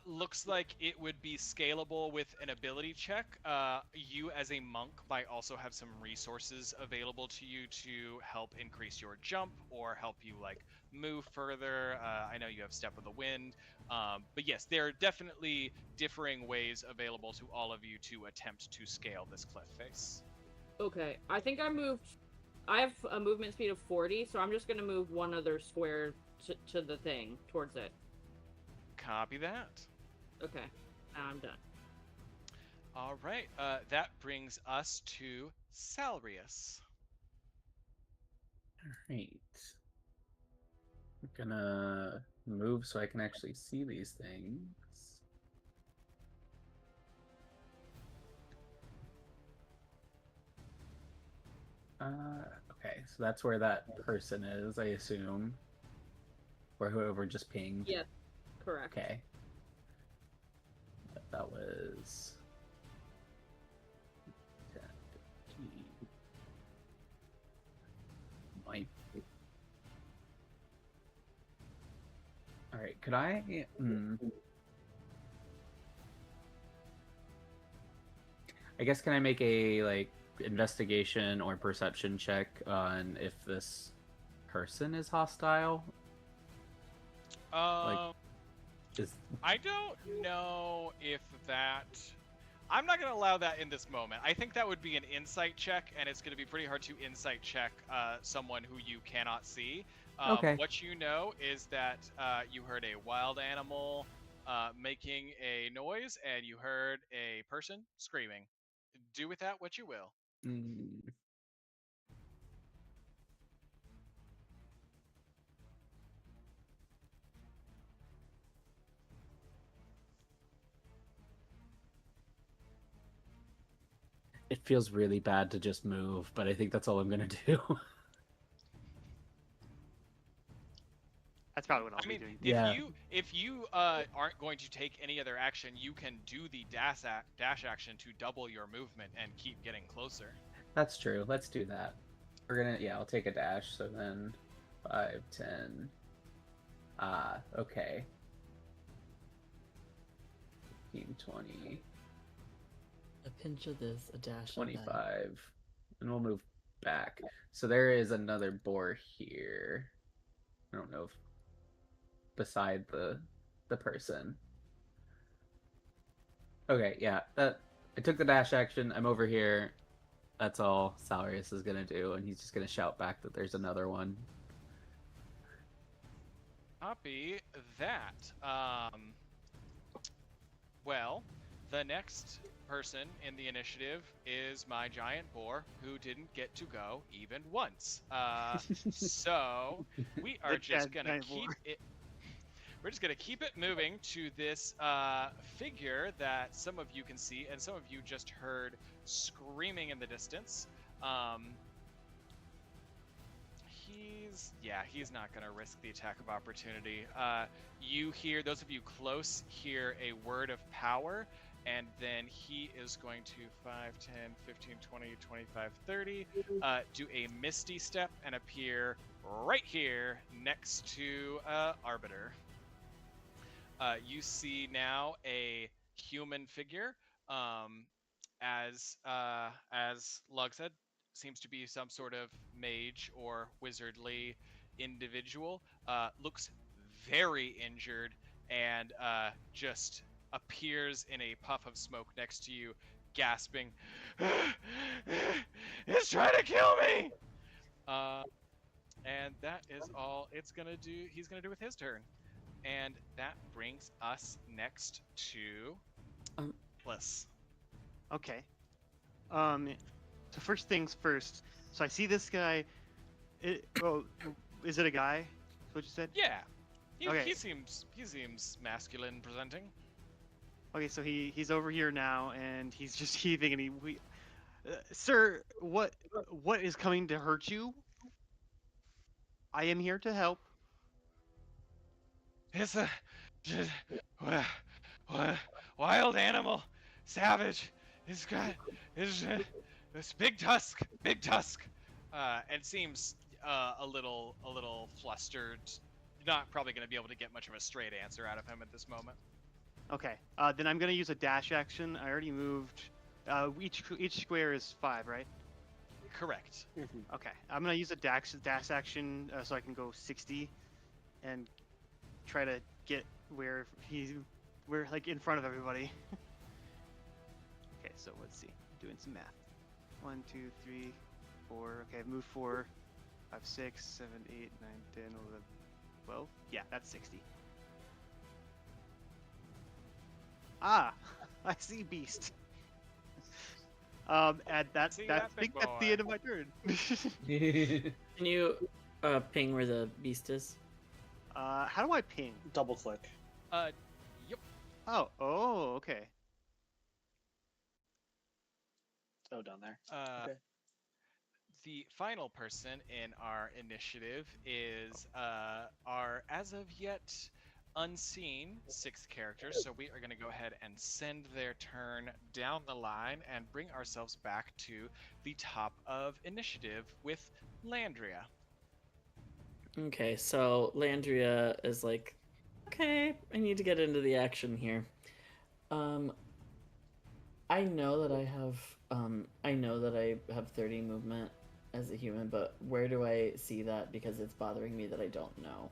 Looks like it would be scalable with an ability check. You as a monk might also have some resources available to you to help increase your jump or help you like move further. I know you have Step of the Wind, but yes, there are definitely differing ways available to all of you to attempt to scale this cliff face. Okay, I think I have a movement speed of 40, so I'm just gonna move one other square to the thing, towards it. Copy that. Okay, now I'm done. All right, that brings us to Salrius. Alright. I'm gonna move so I can actually see these things. Okay, so that's where that person is, I assume. Or whoever just pinged. Yes, correct. Okay. That was 10, 15. Might. All right. Could I? I guess can I make a like investigation or perception check on if this person is hostile? Is I don't know if that. I'm not going to allow that in this moment. I think that would be an insight check, and it's going to be pretty hard to insight check someone who you cannot see. Okay. What you know is that you heard a wild animal making a noise, and you heard a person screaming. Do with that what you will. It feels really bad to just move, but I think that's all I'm gonna do. That's probably what I'll I be mean, doing. Yeah. if you aren't going to take any other action, you can do the dash action to double your movement and keep getting closer. That's true. Let's do that. We're gonna, yeah, I'll take a dash. So then 5, 10. Okay. 15, 20, A pinch of this, a dash of that. 25. And we'll move back. So there is another boar here. I don't know if beside the person. Okay, yeah. I took the dash action. I'm over here. That's all Salarius is gonna do, and he's just gonna shout back that there's another one. Copy that. Well, the next person in the initiative is my giant boar, who didn't get to go even once. So we are The just gonna giant keep boar. it. We're just gonna keep it moving to this figure that some of you can see, and some of you just heard screaming in the distance. He's not gonna risk the attack of opportunity. You hear, those of you close hear a word of power, and then he is going to 5, 10, 15, 20, 25, 30, do a misty step and appear right here next to Arbiter. You see now a human figure, as Lug said, seems to be some sort of mage or wizardly individual. Looks very injured and just appears in a puff of smoke next to you, gasping, "It's trying to kill me!" And that is all it's gonna do. He's gonna do with his turn. And that brings us next to Bliss. Okay. So first things first. So I see this guy. Is it a guy? Is what you said? Yeah, Okay. he seems masculine presenting. Okay, so he's over here now, and he's just heaving, and sir, what is coming to hurt you? I am here to help. It's a just, wi- wild animal, savage. It's got this big tusk, and seems a little flustered. Not probably going to be able to get much of a straight answer out of him at this moment. Okay, then I'm gonna use a dash action. I already moved. Each square is 5, right? Correct. Okay, I'm gonna use a dash action so I can go 60, and try to get where we're like in front of everybody. Okay, so let's see. Doing some math. 1, 2, 3, 4. Okay, I've moved 4, 5, 6, 7, 8, 9, 10, 11, 12. Yeah, that's 60. Ah, I see beast. And that's See I that big think that's the boy. end of my turn. Can you ping where the beast is? How do I ping? Double click. Yep. Oh, okay. Oh, down there. Uh, Okay. The final person in our initiative is our as of yet unseen 6th character. So we are going to go ahead and send their turn down the line and bring ourselves back to the top of initiative with Landria. Okay, so Landria is like, okay, I need to get into the action here. I know that I have 30 movement as a human, but where do I see that? Because it's bothering me that I don't know.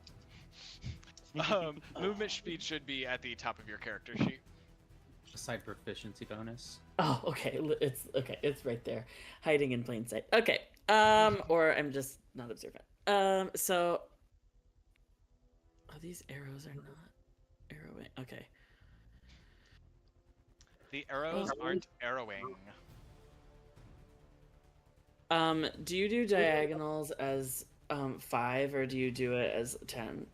Movement speed should be at the top of your character sheet. Side proficiency bonus. Oh, okay. It's right there, hiding in plain sight. Okay. Or I'm just not observant. So, oh, these arrows are not arrowing. Okay. The arrows aren't arrowing. Do you do diagonals as 5 or do you do it as 10?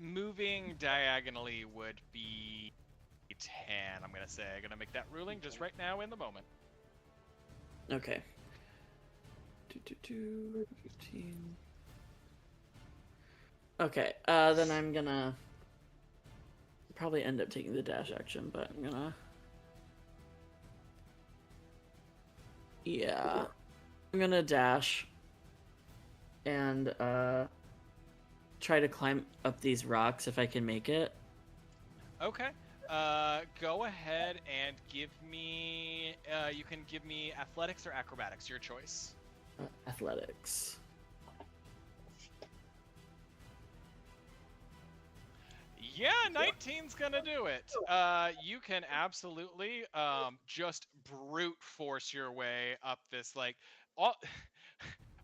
Moving diagonally would be 10. I'm gonna say. I'm gonna make that ruling just right now in the moment. Okay. 15. Okay. Then I'm gonna probably end up taking the dash action, but I'm gonna. Yeah. I'm gonna dash and try to climb up these rocks if I can make it. Okay. Go ahead and give me. You can give me athletics or acrobatics, your choice. Athletics. Yeah, 19's gonna do it. You can absolutely just brute force your way up this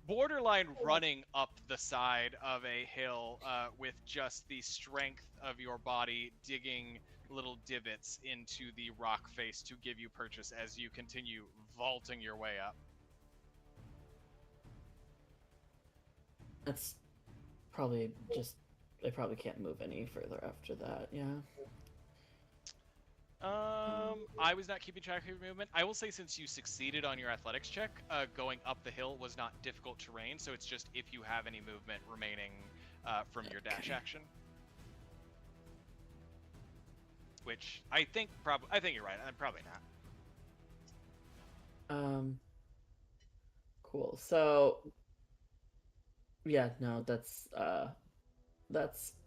borderline running up the side of a hill with just the strength of your body digging little divots into the rock face to give you purchase as you continue vaulting your way up. That's probably just. I probably can't move any further after that. Yeah. I was not keeping track of your movement. I will say since you succeeded on your athletics check, going up the hill was not difficult terrain, so it's just if you have any movement remaining from your dash action. Which I think you're right. I'm probably not. Cool. So yeah, no, that's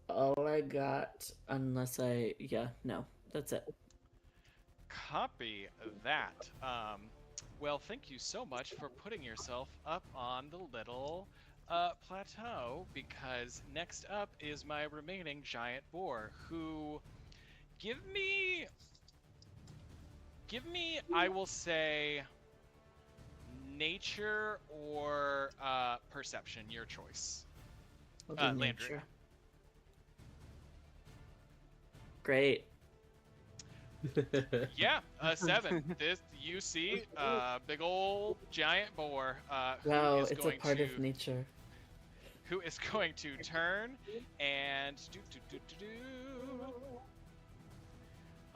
all I got unless no, that's it. Copy that. Well, thank you so much for putting yourself up on the little plateau, because next up is my remaining giant boar, who give me I will say nature or perception, your choice. I'll do Landry. nature. Great. Yeah, 7. This you see, big old giant boar. Wow, it's a part of nature. Who is going to turn and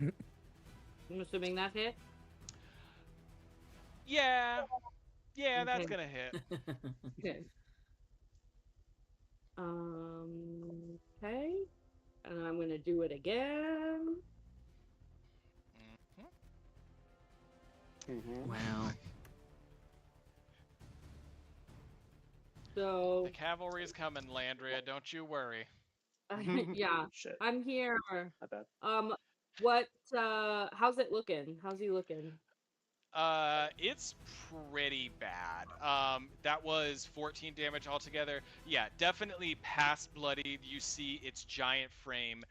I'm assuming that hit. Yeah, that's Okay. gonna hit. Okay. Okay. And I'm gonna do it again. Mhm. Mm-hmm. Wow. So The cavalry is coming, Landria. Don't you worry. yeah, Shit. I'm here. My bad. What? How's it looking? How's he looking? It's pretty bad. That was 14 damage altogether. Yeah, definitely past bloodied. You see its giant frame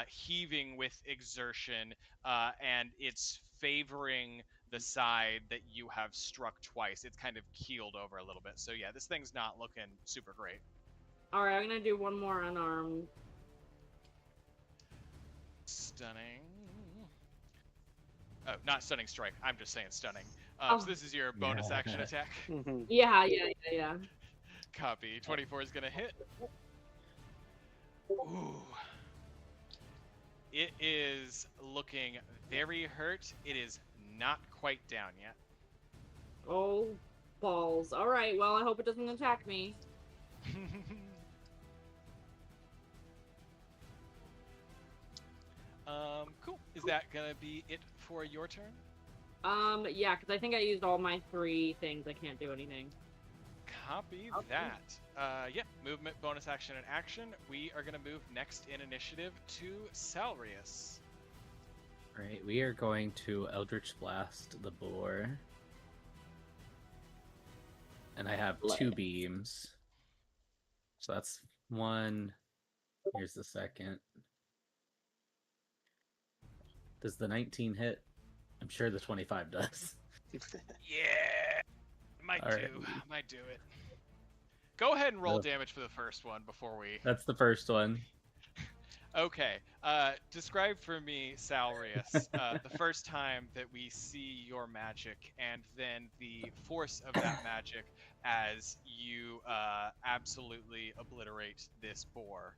heaving with exertion, and it's favoring the side that you have struck twice. It's kind of keeled over a little bit. So yeah, this thing's not looking super great. All right, I'm gonna do one more unarmed. Stunning. Oh, not stunning strike. I'm just saying stunning. Oh. So this is your bonus Yeah. action attack. Mm-hmm. Yeah. Copy. 24 is gonna hit. Ooh. It is looking very hurt. It is not quite down yet. Oh, balls. All right. Well, I hope it doesn't attack me. Cool. Is that gonna be it for your turn? Yeah, because I think I used all my 3 things. I can't do anything. Copy Okay. that. Yeah, movement, bonus action, and action. We are gonna move next in initiative to Salrius. Right, we are going to Eldritch Blast the boar. And I have 2 beams. So that's 1. Here's the second. Does the 19 hit? I'm sure the 25 does. Yeah, might All do. right. Might do it. Go ahead and roll Nope. damage for the first one before we. That's the first one. Okay. Describe for me, Salrius, the first time that we see your magic, and then the force of that magic as you absolutely obliterate this boar.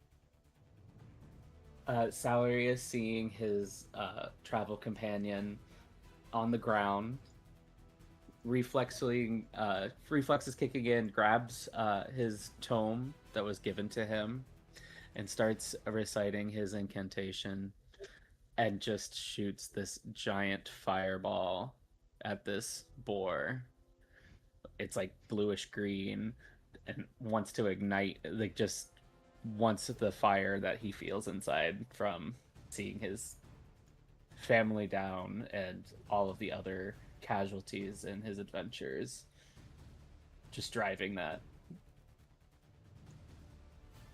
Salarius seeing his travel companion on the ground, reflexes kicking in, grabs his tome that was given to him, and starts reciting his incantation, and just shoots this giant fireball at this boar. It's like bluish green, and wants to ignite, like just wants the fire that he feels inside from seeing his family down and all of the other casualties in his adventures, just driving that.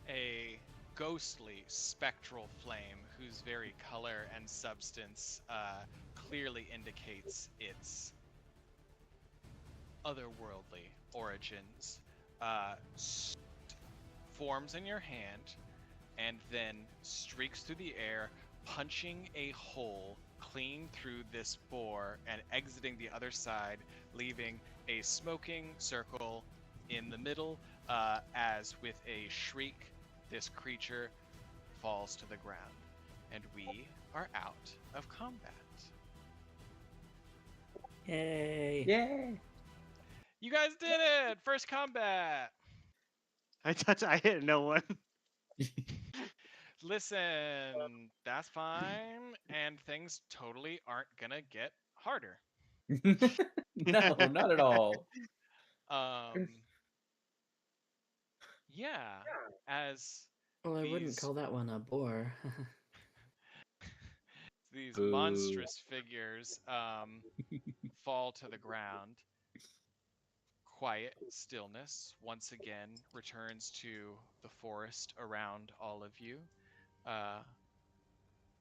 A ghostly, spectral flame whose very color and substance clearly indicates its otherworldly origins forms in your hand and then streaks through the air, punching a hole clean through this boar and exiting the other side, leaving a smoking circle in the middle as with a shriek this creature falls to the ground, and we are out of combat. Yay. Yay! You guys did it! First combat! I hit no one. Listen, that's fine, and things totally aren't gonna get harder. No, not at all. Yeah, as Well, I wouldn't these call that one a bore. these Boo. monstrous figures fall to the ground. Quiet stillness once again returns to the forest around all of you.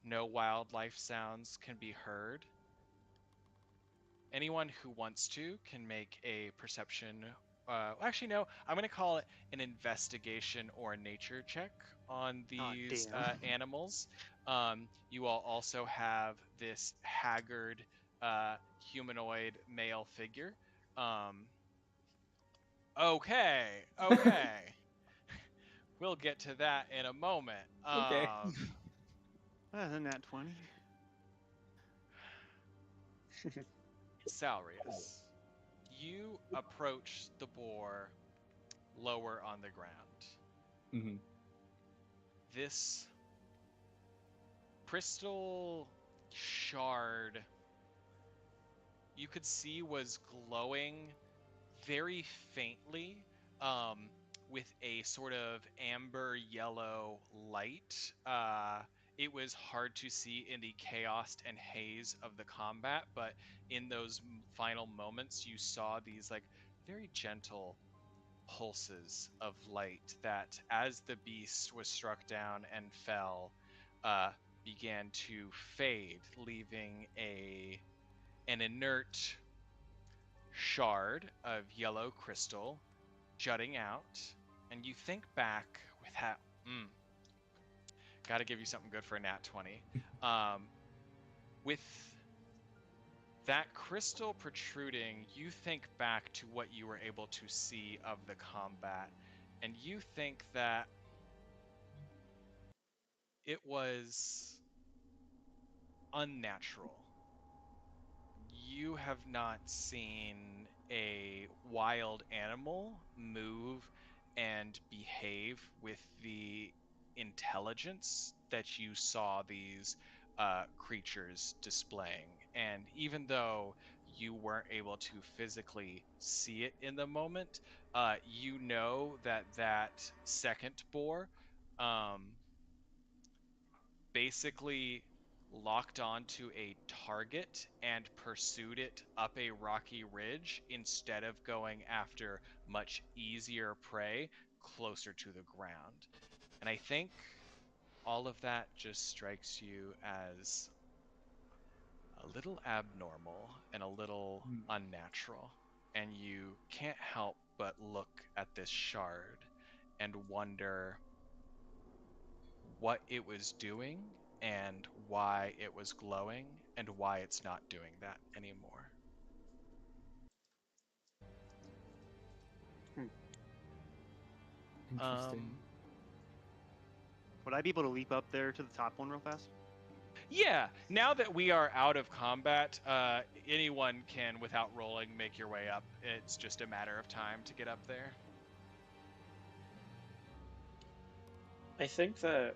No wildlife sounds can be heard. Anyone who wants to can make a perception. Actually, no. I'm going to call it an investigation or a nature check on these damn. animals. You all also have this haggard humanoid male figure. Okay. We'll get to that in a moment. Okay. Other than that 20. Salrius, you approach the boar lower on the ground. Mm-hmm. This crystal shard you could see was glowing very faintly, with a sort of amber yellow light. It was hard to see in the chaos and haze of the combat, but in those final moments, you saw these like very gentle pulses of light that, as the beast was struck down and fell, began to fade, leaving an inert shard of yellow crystal jutting out. And you think back with that, gotta give you something good for a nat 20. With that crystal protruding, you think back to what you were able to see of the combat, and you think that it was unnatural. You have not seen a wild animal move and behave with the intelligence that you saw these creatures displaying. And even though you weren't able to physically see it in the moment, you know that that second boar basically locked onto a target and pursued it up a rocky ridge instead of going after much easier prey closer to the ground. And I think all of that just strikes you as a little abnormal and a little unnatural. And you can't help but look at this shard and wonder what it was doing and why it was glowing and why it's not doing that anymore. Interesting. Would I be able to leap up there to the top one real fast? Yeah, now that we are out of combat, anyone can, without rolling, make your way up. It's just a matter of time to get up there. I think that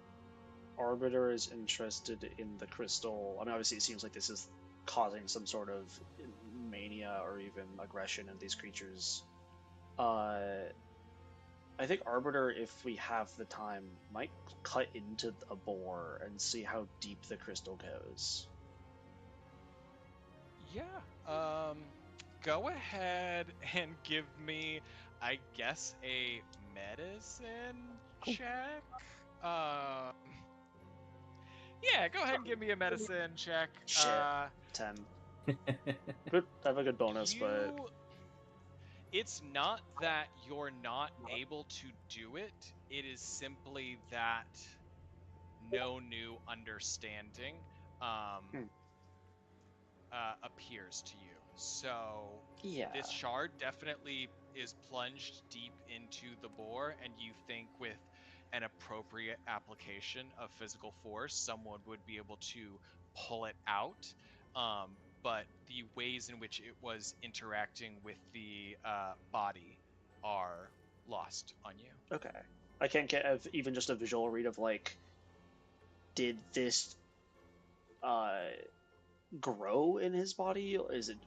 Arbiter is interested in the crystal. I mean, obviously, it seems like this is causing some sort of mania or even aggression in these creatures. I think Arbiter, if we have the time, might cut into a boar and see how deep the crystal goes. Yeah, go ahead and give me, I guess, a medicine check. Yeah, go ahead and give me a medicine check. Shit. 10. Good. I have a good bonus, but it's not that you're not able to do it. It is simply that no new understanding appears to you. So yeah. this shard definitely is plunged deep into the boar, and you think with an appropriate application of physical force, someone would be able to pull it out. But the ways in which it was interacting with the body are lost on you. Okay. I can't get even just a visual read of, like, did this grow in his body?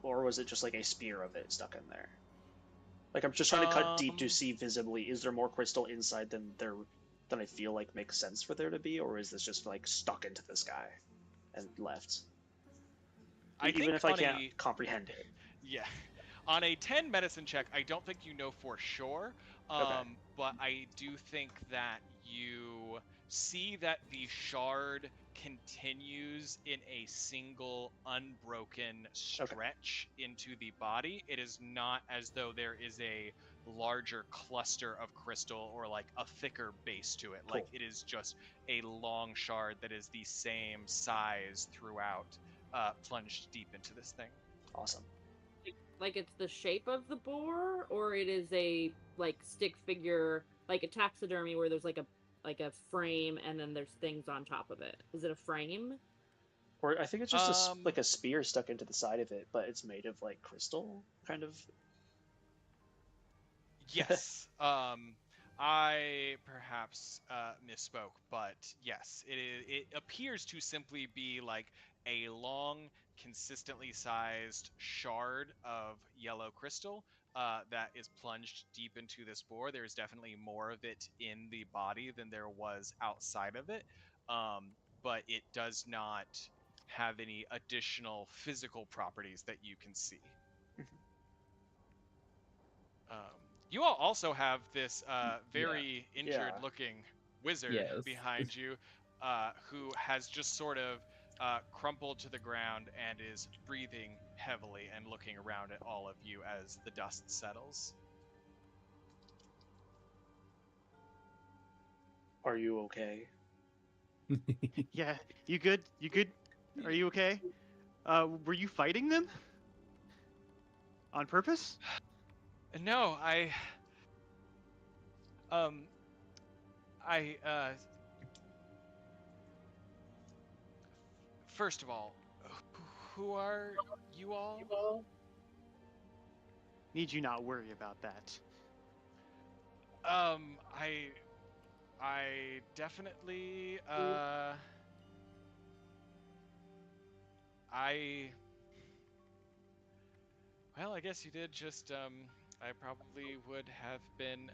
Or was it just like a spear of it stuck in there? Like, I'm just trying to cut deep to see visibly, is there more crystal inside than I feel like makes sense for there to be, or is this just like stuck into this guy and left? Even if I can't comprehend it. Yeah. On a 10 medicine check, I don't think you know for sure, Okay. but I do think that you see that the shard continues in a single unbroken stretch into the body. It is not as though there is a larger cluster of crystal or like a thicker base to it. Cool. Like, it is just a long shard that is the same size throughout, plunged deep into this thing. Awesome. Like it's the shape of the boar, or it is a like stick figure, like a taxidermy where there's like a frame and then there's things on top of it. Is it a frame? Or I think it's just Um, like a spear stuck into the side of it, but it's made of like crystal, kind of. Yes. I perhaps misspoke, but yes, it appears to simply be like a long, consistently sized shard of yellow crystal that is plunged deep into the spore. There's definitely more of it in the body than there was outside of it, but it does not have any additional physical properties that you can see. Um, you all also have this very injured-looking wizard Yes. behind you, who has just sort of crumpled to the ground and is breathing heavily and looking around at all of you as the dust settles. Are you okay? Yeah, you good? You good? Are you okay? Were you fighting them? On purpose? No, um, I, first of all, who are you all? Need you not worry about that. Um, I, I definitely, well, I guess you did just, I probably would have been,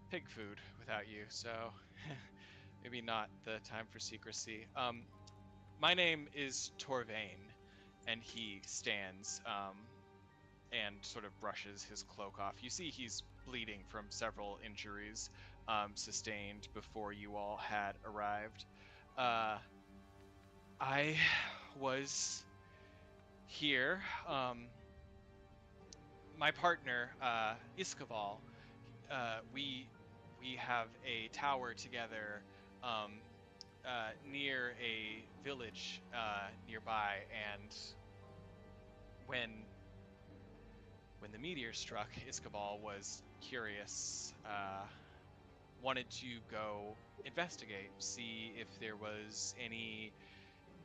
pig food without you, so maybe not the time for secrecy. My name is Torvain, and he stands, and sort of brushes his cloak off. You see he's bleeding from several injuries, sustained before you all had arrived. I was here, my partner, Iskaval, we have a tower together near a village nearby, and when the meteor struck, Iskaval was curious, wanted to go investigate, see if there was any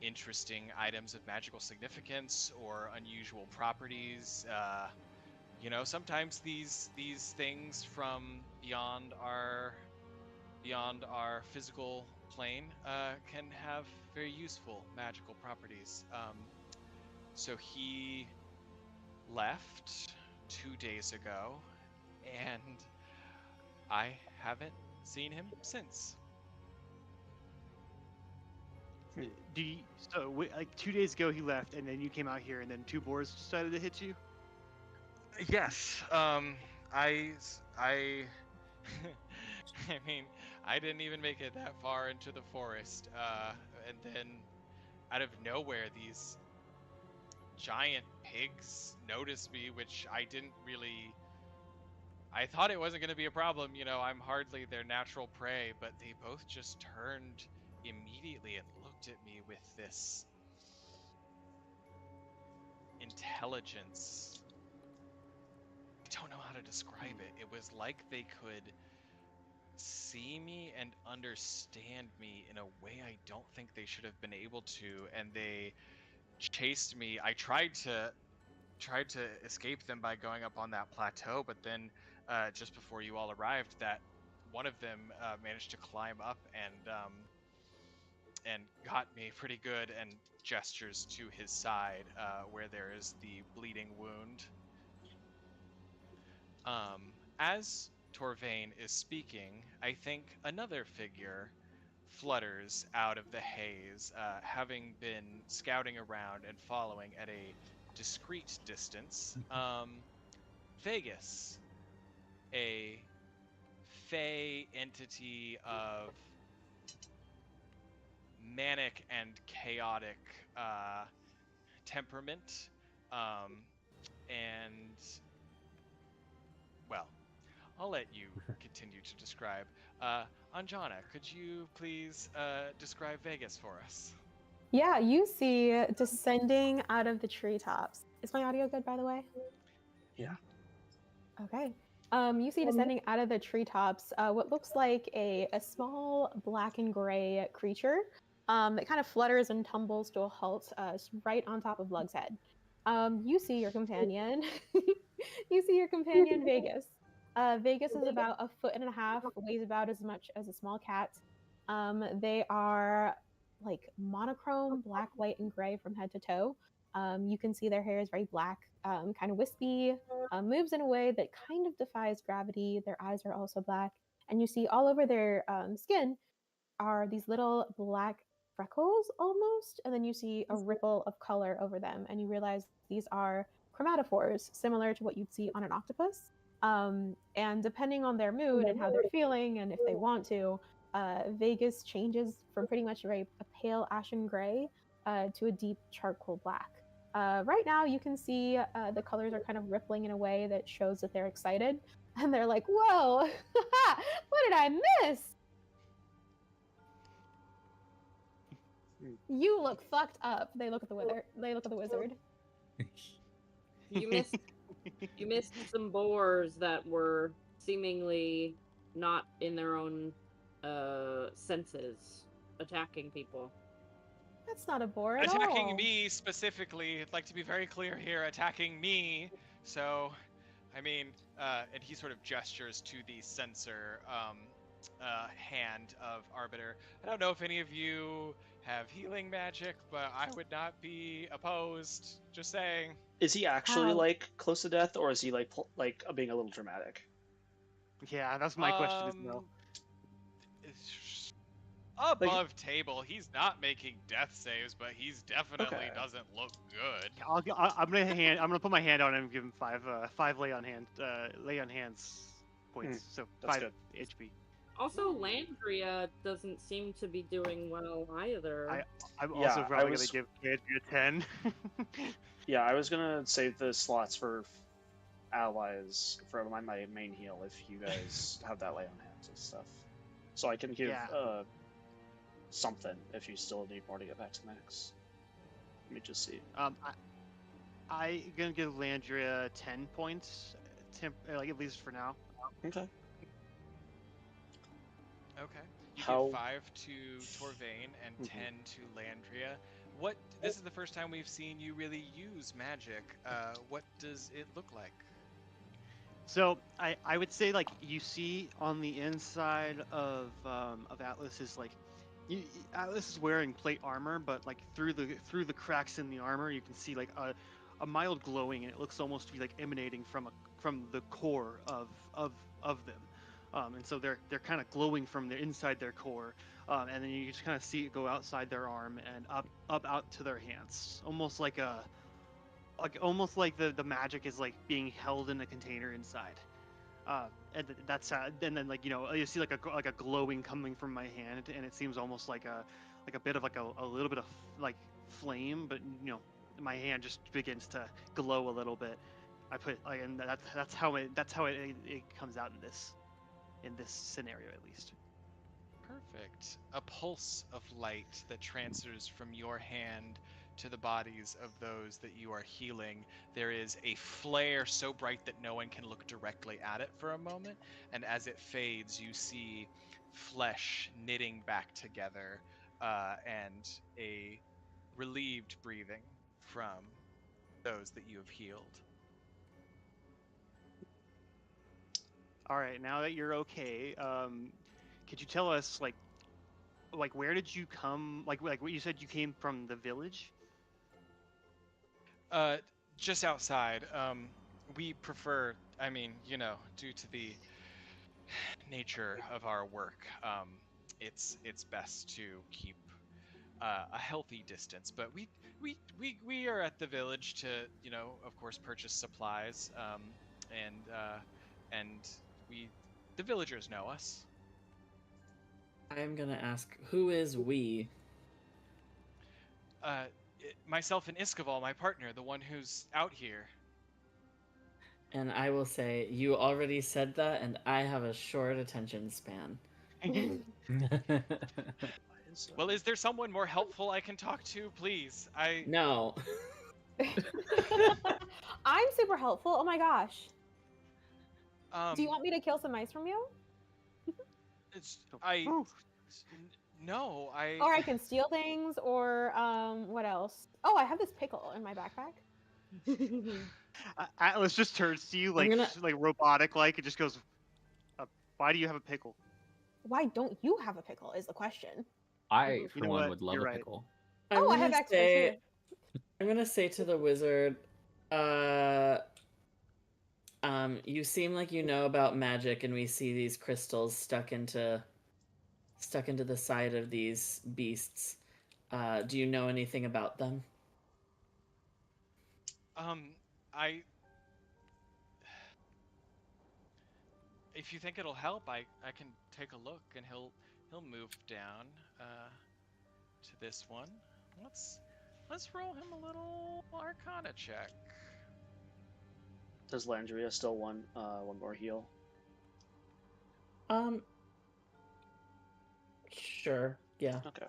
interesting items of magical significance or unusual properties. You know, sometimes these things from beyond our physical plane can have very useful magical properties. So he left 2 days ago, and I haven't seen him since. Do you, so like 2 days ago he left, and then you came out here, and then two boars decided to hit you? Yes. I I mean, I didn't even make it that far into the forest, and then out of nowhere, these giant pigs noticed me, which I didn't really. I thought it wasn't going to be a problem, you know, I'm hardly their natural prey, but they both just turned immediately and looked at me with this intelligence. I don't know how to describe it. It was like they could see me and understand me in a way I don't think they should have been able to, and they chased me. I tried to escape them by going up on that plateau, but then just before you all arrived, that one of them managed to climb up and got me pretty good, and gestures to his side where there is the bleeding wound. As Torvain is speaking, I think another figure flutters out of the haze, having been scouting around and following at a discreet distance. Vegas, a fey entity of manic and chaotic temperament, and well, I'll let you continue to describe. Anjana, could you please describe Vegas for us? Yeah, you see descending out of the treetops. Is my audio good, by the way? Yeah. Okay. You see descending out of the treetops what looks like a small black and gray creature. that kind of flutters and tumbles to a halt right on top of Lug's head. You see your companion. You see your companion, Vegas. Vegas is about 1.5 feet, weighs about as much as a small cat. They are like monochrome, black, white, and gray from head to toe. You can see their hair is very black, kind of wispy, moves in a way that kind of defies gravity. Their eyes are also black. And you see all over their skin are these little black freckles almost. And then you see a ripple of color over them. And you realize these are chromatophores, similar to what you'd see on an octopus. And depending on their mood and how they're feeling, and if they want to, Vegas changes from pretty much a pale ashen gray to a deep charcoal black. Right now, you can see the colors are kind of rippling in a way that shows that they're excited, and they're like, "Whoa, what did I miss? You look fucked up." They look at the wizard. They look at the wizard. You missed some boars that were seemingly not in their own senses, attacking people. That's not a boar at Attacking all. me specifically. I'd like to be very clear here. Attacking me. So, I mean, and he sort of gestures to the sensor hand of Arbiter. I don't know if any of you have healing magic, but I would not be opposed. Just saying. Is he actually Wow. like close to death, or is he like being a little dramatic? Yeah, that's my question. Is no. Above table, he's not making death saves, but he's definitely Okay. doesn't look good. I'm gonna put my hand on him and give him five lay on hands points. So that's 5 good. HP. Also, Landria doesn't seem to be doing well either. I'm Yeah, also I probably was- gonna give HP a 10. Yeah, I was gonna save the slots for allies for my main heal if you guys have that lay on hands and stuff, so I can give Yeah. something if you still need more to get back to max. Let me just see. I gonna give Landria 10 points, like at least for now. Okay. Okay. You How- give 5 to Torvain and Mhm. 10 to Landria. This is the first time we've seen you really use magic. What does it look like? So I would say like you see on the inside of Atlas is like Atlas is wearing plate armor, but like through the cracks in the armor you can see like a mild glowing, and it looks almost to be like emanating from the core of them. And so they're kind of glowing from the inside their core, and then you just kind of see it go outside their arm and up out to their hands, almost like the magic is like being held in a container inside. And then like you see like a glowing coming from my hand, and it seems almost like a bit of like a little bit of like flame, but my hand just begins to glow a little bit. And that's how it comes out in this scenario at least. Perfect. A pulse of light that transfers from your hand to the bodies of those that you are healing. There is a flare so bright that no one can look directly at it for a moment, and as it fades, you see flesh knitting back together, and a relieved breathing from those that you have healed. All right, now that you're okay, could you tell us like where did you come? Like what you said, you came from the village. Just outside. We prefer, I mean, due to the nature of our work, it's best to keep a healthy distance. But we are at the village to, of course, purchase supplies, and the villagers know us. I'm gonna ask, who is we? Myself and Iskaval, my partner, the one who's out here. And I will say, you already said that, and I have a short attention span. Well, is there someone more helpful I can talk to, please? No. I'm super helpful. Oh my gosh. Do you Um, want me to kill some mice from you? No, Or I can steal things, or what else? Oh, I have this pickle in my backpack. Atlas just turns to you I'm like gonna- like robotic like and just goes, "Why do you have a pickle?" Why don't you have a pickle? Is the question. I, You for know one, what? would love You're a right. pickle. I'm Oh, I gonna have extras say, here. I'm gonna say to the wizard, you seem like you know about magic, and we see these crystals stuck into the side of these beasts. Do you know anything about them? I. If you think it'll help, I can take a look, and he'll move down to this one. Let's roll him a little Arcana check. Does Landria still want one more heal? Sure. Yeah. Okay.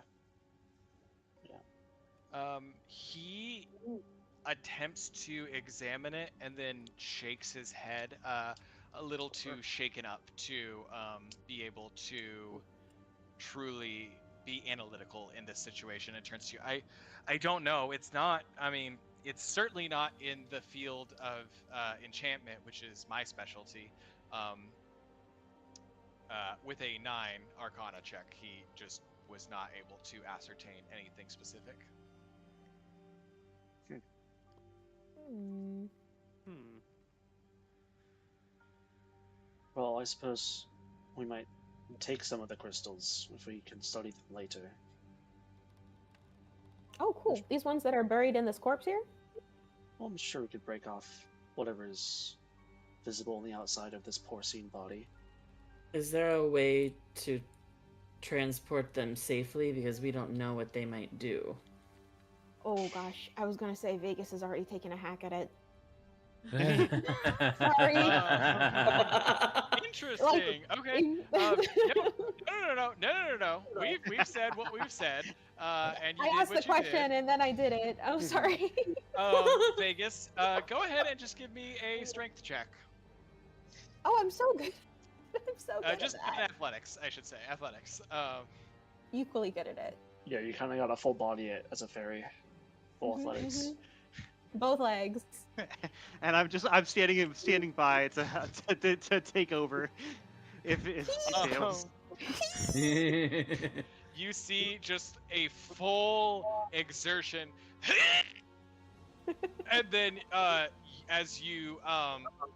He attempts to examine it and then shakes his head a little too shaken up to be able to truly be analytical in this situation, and turns to you. I don't know. It's not. I mean, it's certainly not in the field of enchantment, which is my specialty. With a 9 Arcana check, he just was not able to ascertain anything specific. Hmm. Well, I suppose we might take some of the crystals if we can study them later. Oh, cool. These ones that are buried in this corpse here? Well, I'm sure we could break off whatever is visible on the outside of this porcine body. Is there a way to transport them safely? Because we don't know what they might do. Oh gosh, I was gonna say Vegas has already taken a hack at it. Interesting. Okay. No. We've said what we've said, and you I did asked the what you question did. and then I did it. I'm sorry. Vegas, go ahead and just give me a strength check. Oh, I'm so good. I'm so good Just at that. athletics, I should say. Athletics. Equally good at it. Yeah, you kind of got a full body as a fairy. Full Mhm, athletics. mhm. Both legs. And I'm standing by to take over if it fails. You see just a full exertion, and then as you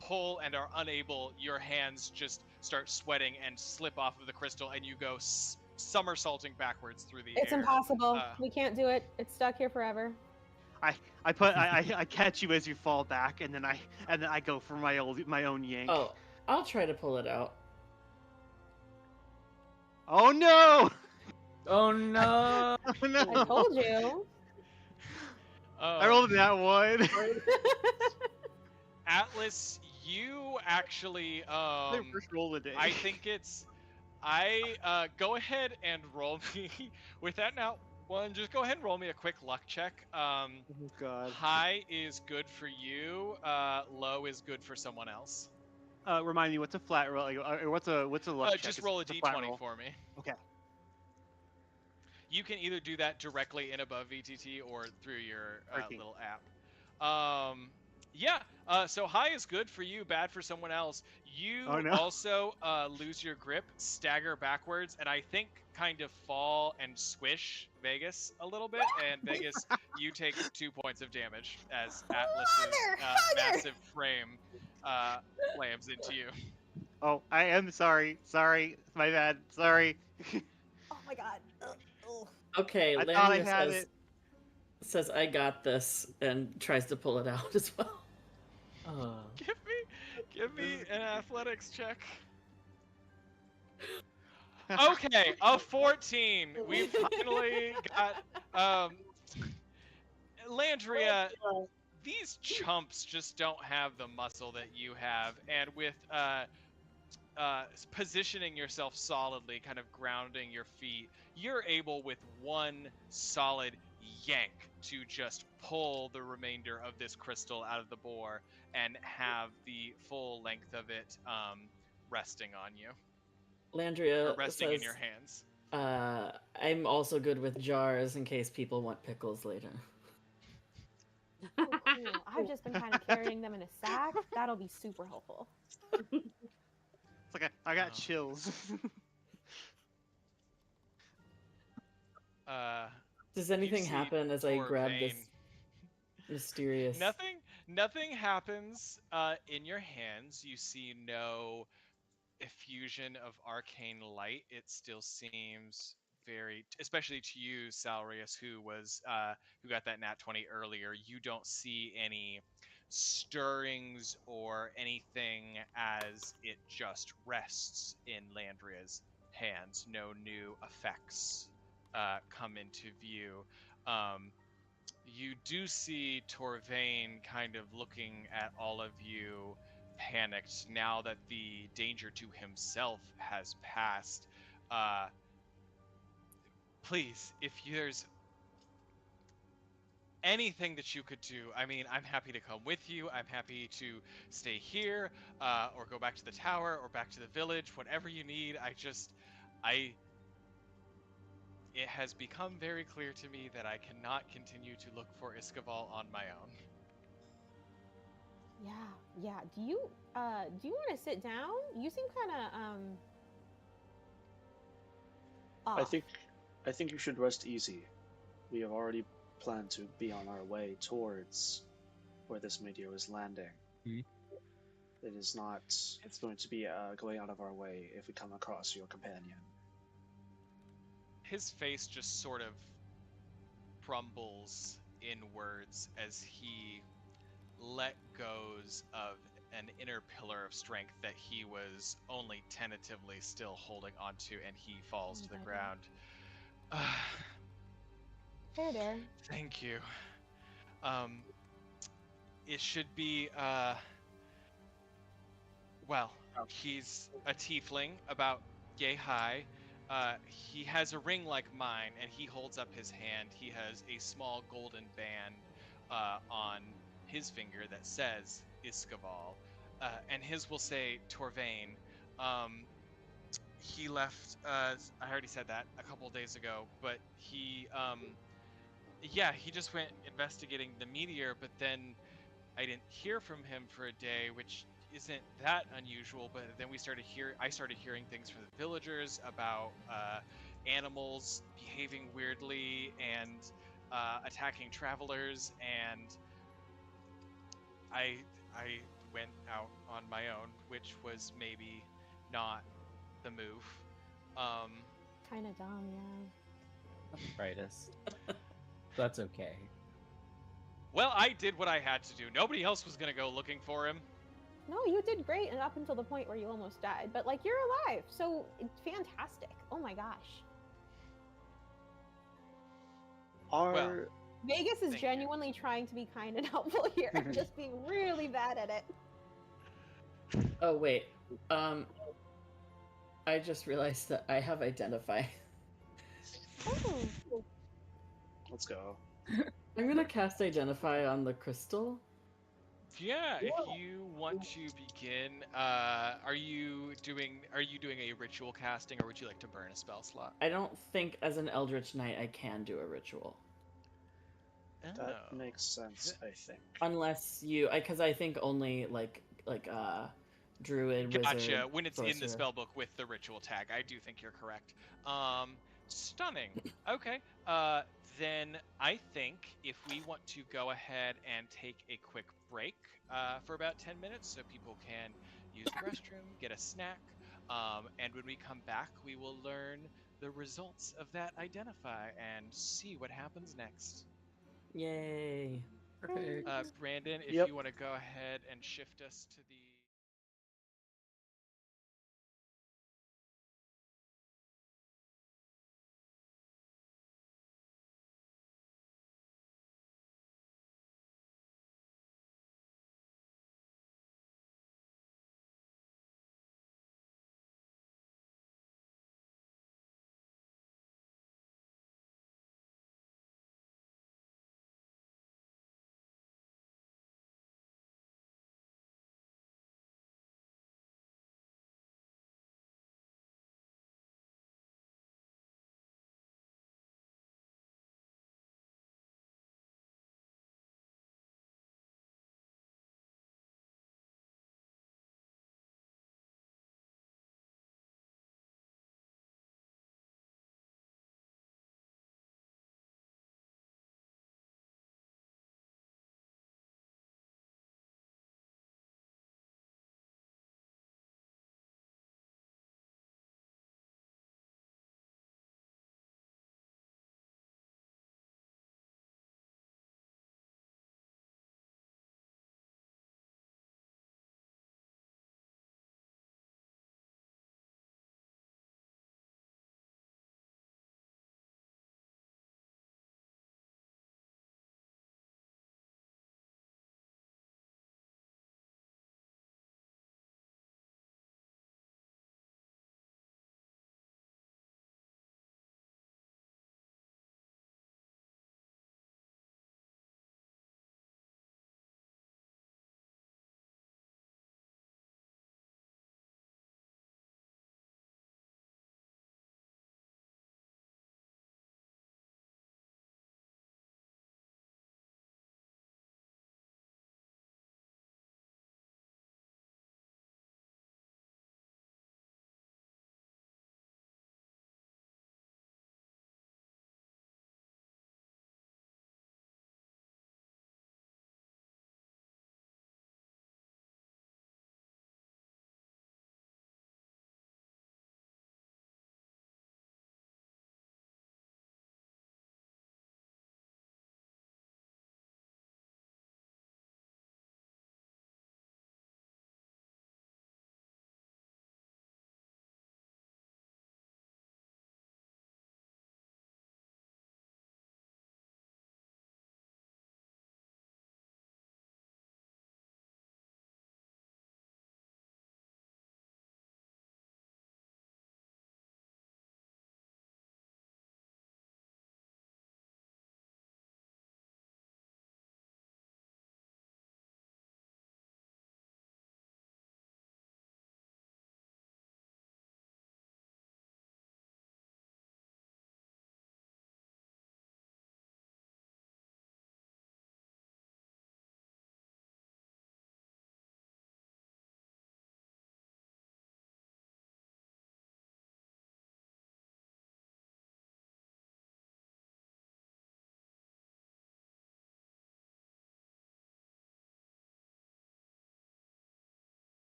pull and are unable, your hands just start sweating and slip off of the crystal, and you go somersaulting backwards through the It's air. impossible. We can't do it. It's stuck here forever. I catch you as you fall back, and then I go for my own yank. Oh, I'll try to pull it out. Oh no! Oh no! Oh, no! I told you. I rolled that one. Atlas, you actually My first roll of the day. I think it's go ahead and roll me with that now. One, just go ahead and roll me a quick luck check. Oh god. High is good for you. Low is good for someone else. Remind me, what's a flat roll? Or what's a luck check? Just roll a It's flat d20 roll. for me. Okay. You can either do that directly in above VTT or through your Working. little app. So high is good for you, bad for someone else. You Oh, no. also lose your grip, stagger backwards, and I think kind of fall and squish Vegas a little bit. And Vegas, you take 2 points of damage as Atlas's massive frame slams into you. Oh, I am sorry. Sorry, my bad. Sorry. Oh my god. Ugh. Okay, I thought I Landria had says, I got this, and tries to pull it out as well. Give me an athletics check. Okay, a 14. We finally got Landria. These chumps just don't have the muscle that you have, and with positioning yourself solidly, kind of grounding your feet, you're able with one solid yank to just pull the remainder of this crystal out of the boar and have the full length of it resting on you. Landria Or resting says, in your hands. I'm also good with jars in case people want pickles later. Oh, cool. I've just been kind of carrying them in a sack. That'll be super helpful. It's like I got Oh. chills. Does anything see happen as I grab this Torvain. mysterious? Nothing happens in your hands. You see no effusion of arcane light. It still seems very, especially to you, Salarius, who got that nat 20 earlier. You don't see any stirrings or anything as it just rests in Landria's hands. No new effects come into view. You do see Torvain kind of looking at all of you, panicked now that the danger to himself has passed. Please, if there's anything that you could do, I mean, I'm happy to come with you. I'm happy to stay here, or go back to the tower, or back to the village, whatever you need. It has become very clear to me that I cannot continue to look for Iskaval on my own. Yeah. Do you want to sit down? You seem kind of I off. think you should rest easy. We have already planned to be on our way towards where this meteor is landing. Mhm. It is not going to be going out of our way if we come across your companion. His face just sort of crumbles inwards as he let goes of an inner pillar of strength that he was only tentatively still holding onto, and he falls to the ground. Hey there. Thank you. It should be, well, he's a tiefling, about yay high. He has a ring like mine, and he holds up his hand. He has a small golden band on his finger that says Iskaval, and his will say Torvain. He left, I already said that a couple days ago, but he just went investigating the meteor, but then I didn't hear from him for a day, which isn't that unusual. But then I started hearing things from the villagers about animals behaving weirdly and attacking travelers, and I went out on my own, which was maybe not the move. Kind of dumb, yeah. Arthritis. That's okay. Well, I did what I had to do. Nobody else was gonna go looking for him. No, you did great, and up until the point where you almost died. But like, you're alive, so it's fantastic. Oh my gosh. Our Vegas is Thank you. genuinely trying to be kind and helpful here, and just being really bad at it. Oh wait. I just realized that I have identify. Oh. let's go. I'm gonna cast identify on the crystal. Yeah, if you want to begin, are you doing a ritual casting, or would you like to burn a spell slot? I don't think as an Eldritch Knight I can do a ritual. That Oh. makes sense, I think. Unless you, because I think only like druid, Gotcha. wizard, When it's in the sorcerer. spellbook with the ritual tag, I do think you're correct. Stunning. Okay. Then I think if we want to go ahead and take a quick break for about 10 minutes, so people can use the restroom, get a snack, and when we come back, we will learn the results of that identify and see what happens next. Yay. Perfect. Brandon, if Yep. you want to go ahead and shift us to the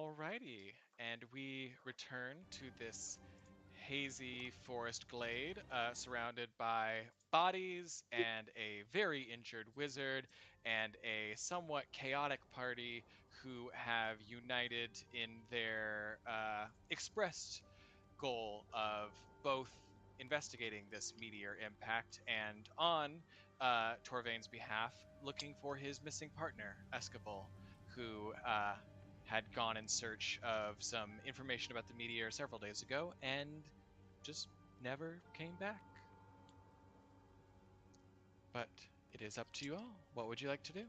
Alrighty, and we return to this hazy forest glade surrounded by bodies and a very injured wizard and a somewhat chaotic party who have united in their expressed goal of both investigating this meteor impact and on Torvain's behalf looking for his missing partner, Escabol, who had gone in search of some information about the meteor several days ago and just never came back. But it is up to you all. What would you like to do?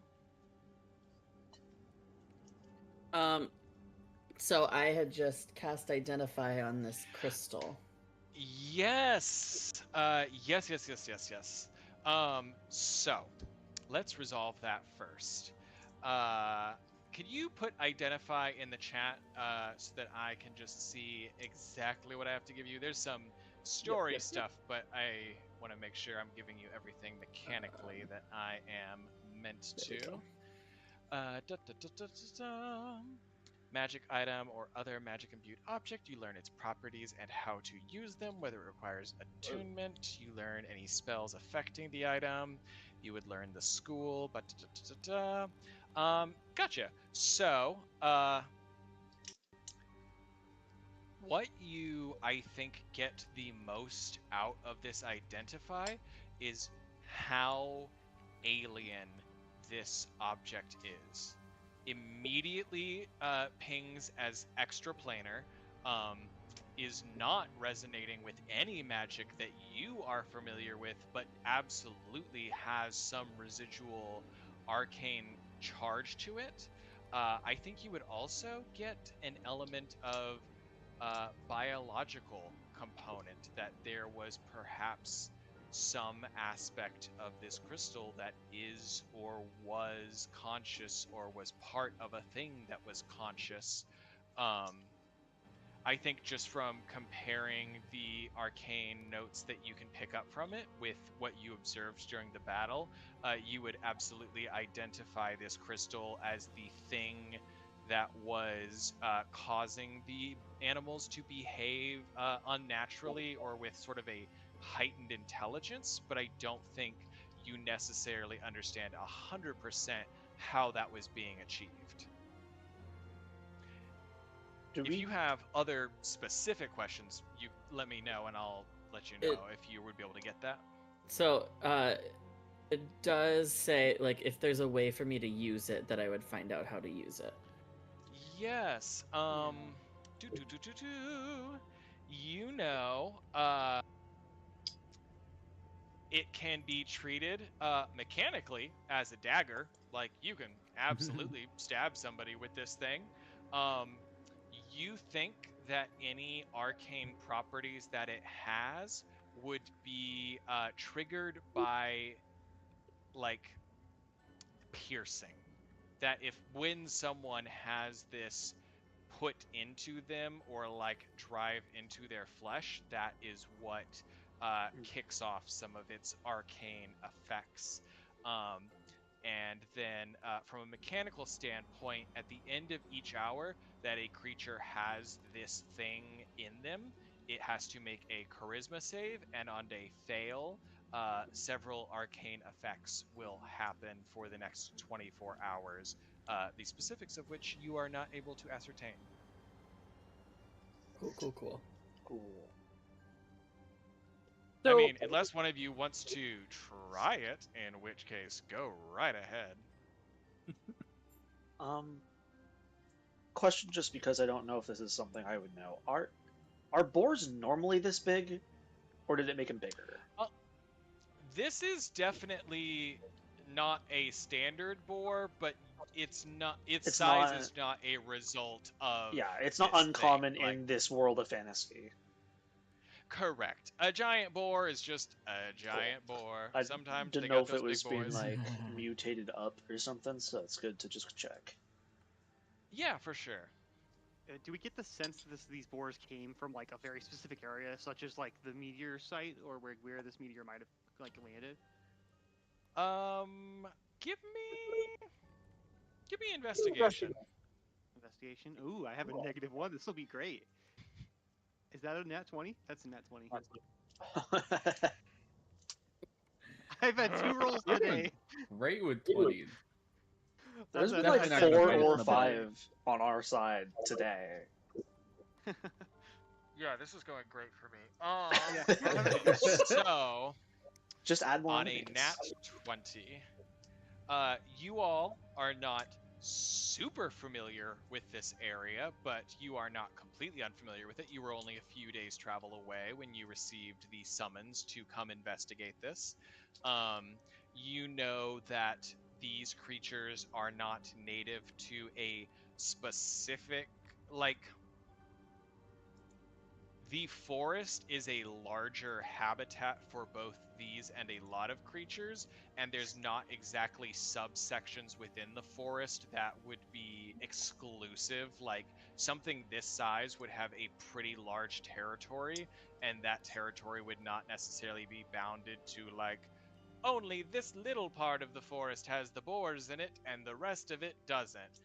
So I had just cast Identify on this crystal. Yes. Yes. So let's resolve that first. Could you put Identify in the chat so that I can just see exactly what I have to give you? There's some story stuff, but I want to make sure I'm giving you everything mechanically that I am meant to. Magic item or other magic imbued object. You learn its properties and how to use them, whether it requires attunement. You learn any spells affecting the item. You would learn the school. Gotcha. So, what you, I think, get the most out of this Identify is how alien this object is. Immediately pings as extraplanar, is not resonating with any magic that you are familiar with, but absolutely has some residual arcane charge to it. I think you would also get an element of biological component, that there was perhaps some aspect of this crystal that is or was conscious or was part of a thing that was conscious. I think just from comparing the arcane notes that you can pick up from it with what you observed during the battle, you would absolutely identify this crystal as the thing that was causing the animals to behave unnaturally or with sort of a heightened intelligence, but I don't think you necessarily understand 100% how that was being achieved. If you have other specific questions, you let me know and I'll let you know if you would be able to get that. So, it does say, like, if there's a way for me to use it, that I would find out how to use it. Yes. You know, it can be treated mechanically as a dagger. Like, you can absolutely stab somebody with this thing. You think that any arcane properties that it has would be triggered by, like, piercing. That if when someone has this put into them or like drive into their flesh, that is what kicks off some of its arcane effects. And then from a mechanical standpoint, at the end of each hour that a creature has this thing in them, it has to make a charisma save, and on a fail, several arcane effects will happen for the next 24 hours, the specifics of which you are not able to ascertain. Cool. I mean, unless one of you wants to try it, in which case, go right ahead. Question, just because I don't know if this is something I would know. Are boars normally this big, or did it make them bigger? This is definitely not a standard boar, but its size is not a result of. Yeah, it's not uncommon in this world of fantasy. Correct. A giant boar is just a giant boar. Sometimes I didn't they know got if it those was big being boys. like mutated up or something, so it's good to just check. Yeah, for sure. Do we get the sense that these boars came from like a very specific area, such as like the meteor site, or where this meteor might have like landed? Give me investigation. investigation. Ooh, I have a -1. This will be great. Is that a nat 20? That's a nat 20. I've had 2 rolls today. Great with 20s. There's That's been a- like Definitely not gonna 4 fight us or in a battle. 5 on our side today. Yeah, this is going great for me. Yeah. So, Just add more on a enemies. nat 20, you all are not super familiar with this area, but you are not completely unfamiliar with it. You were only a few days travel away when you received the summons to come investigate this. You know that these creatures are not native to a specific, like, the forest is a larger habitat for both these and a lot of creatures, and there's not exactly subsections within the forest that would be exclusive. Like, something this size would have a pretty large territory, and that territory would not necessarily be bounded to, like, only this little part of the forest has the boars in it, and the rest of it doesn't.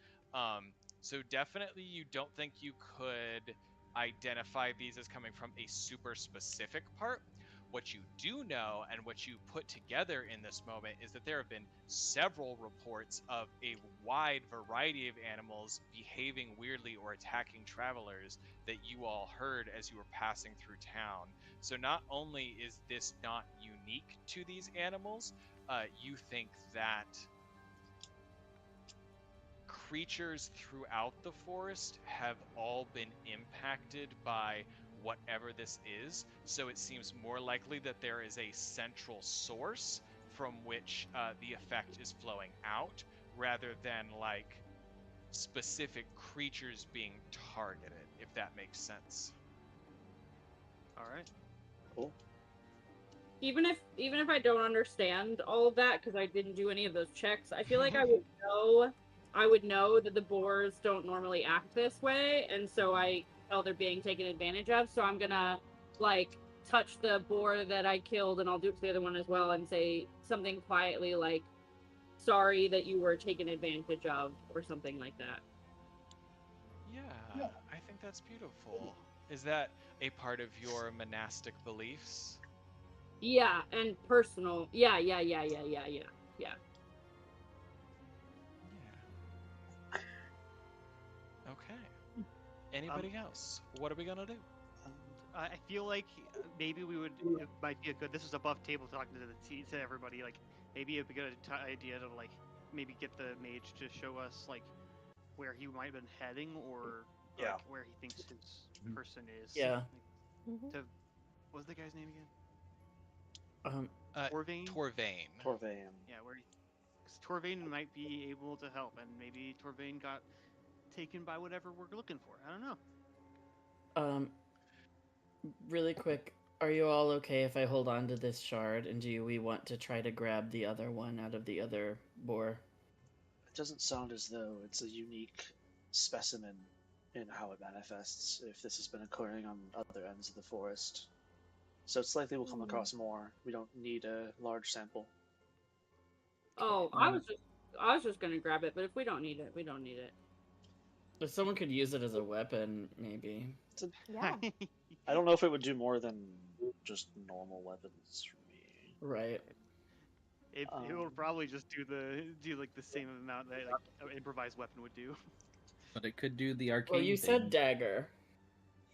So definitely you don't think you could identify these as coming from a super specific part. What you do know and what you put together in this moment is that there have been several reports of a wide variety of animals behaving weirdly or attacking travelers that you all heard as you were passing through town. So not only is this not unique to these animals, you think that creatures throughout the forest have all been impacted by whatever this is, so it seems more likely that there is a central source from which the effect is flowing out, rather than like specific creatures being targeted, if that makes sense. All right. Cool. Even if I don't understand all of that because I didn't do any of those checks, I feel like I would know that the boars don't normally act this way, and so I tell they're being taken advantage of. So I'm gonna like touch the boar that I killed, and I'll do it to the other one as well, and say something quietly like, "Sorry that you were taken advantage of," or something like that. Yeah, I think that's beautiful. Is that a part of your monastic beliefs? Yeah, and personal. Yeah. Okay. Anybody else? What are we gonna do? I feel like maybe it might be a good. This is above table talking to everybody. Like maybe it'd be a good idea to like maybe get the mage to show us like where he might have been heading, or like, Yeah. where he thinks his person is. Yeah. Like, what was the guy's name again? Torvain. Torvain. Yeah, where because Torvain might be able to help, and maybe Torvain got taken by whatever we're looking for. I don't know. Really quick, are you all okay if I hold on to this shard, and do we want to try to grab the other one out of the other boar? It doesn't sound as though it's a unique specimen in how it manifests if this has been occurring on other ends of the forest. So it's likely we'll come across more. We don't need a large sample. Oh, I was just gonna grab it, but if we don't need it, we don't need it. If someone could use it as a weapon, maybe. Yeah. I don't know if it would do more than just normal weapons for me. Right. It will probably just do like the same amount that like an improvised weapon would do. But it could do the arcane Well, you thing. said dagger.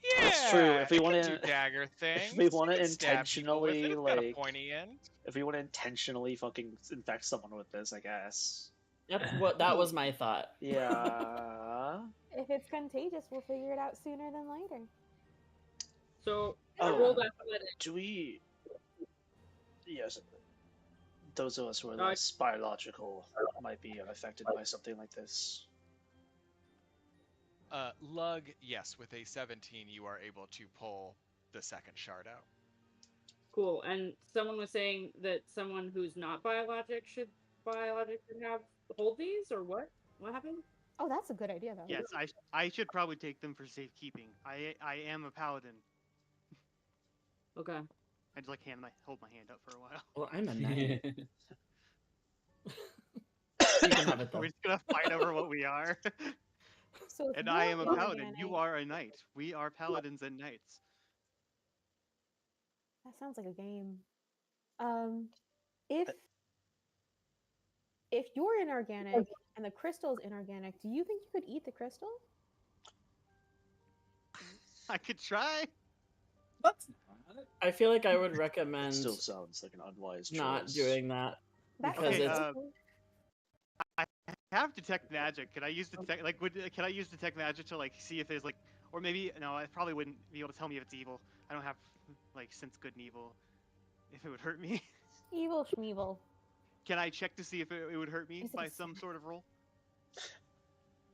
Yeah, That's true. If we I wanna- can do dagger things, if we wanna you can stab people with it, intentionally, it's got a like- pointy end. If we want to intentionally fucking infect someone with this, I guess. That was my thought. Yeah. If it's contagious, we'll figure it out sooner than later. So Oh. roll that athletic. Do we? Yes. Those of us who are Right. less biological might be affected by something like this. Lug, yes, with a 17, you are able to pull the second shard out. Cool. And someone was saying that someone who's not biologic should have hold these, or what? What happened? Oh, that's a good idea, though. Yes, I should probably take them for safekeeping. I am a paladin. Okay. I just like hold my hand up for a while. Well, I'm a knight. You can have it though. We're just gonna fight over what we are. So if And I am you're a paladin. You inorganic- are a knight. We are paladins and knights. That sounds like a game. If you're inorganic and the crystal's inorganic, do you think you could eat the crystal? I could try. That's I feel like I would It recommend still sounds like an unwise not choice. doing that That because Okay, it's I have detect magic. Can I use detect can I use detect magic to like see if there's like, or maybe no, I probably wouldn't be able to tell me if it's evil. I don't have like sense good and evil. If it would hurt me, evil schmeevil. can I check to see if it would hurt me Is it by a some sort of roll?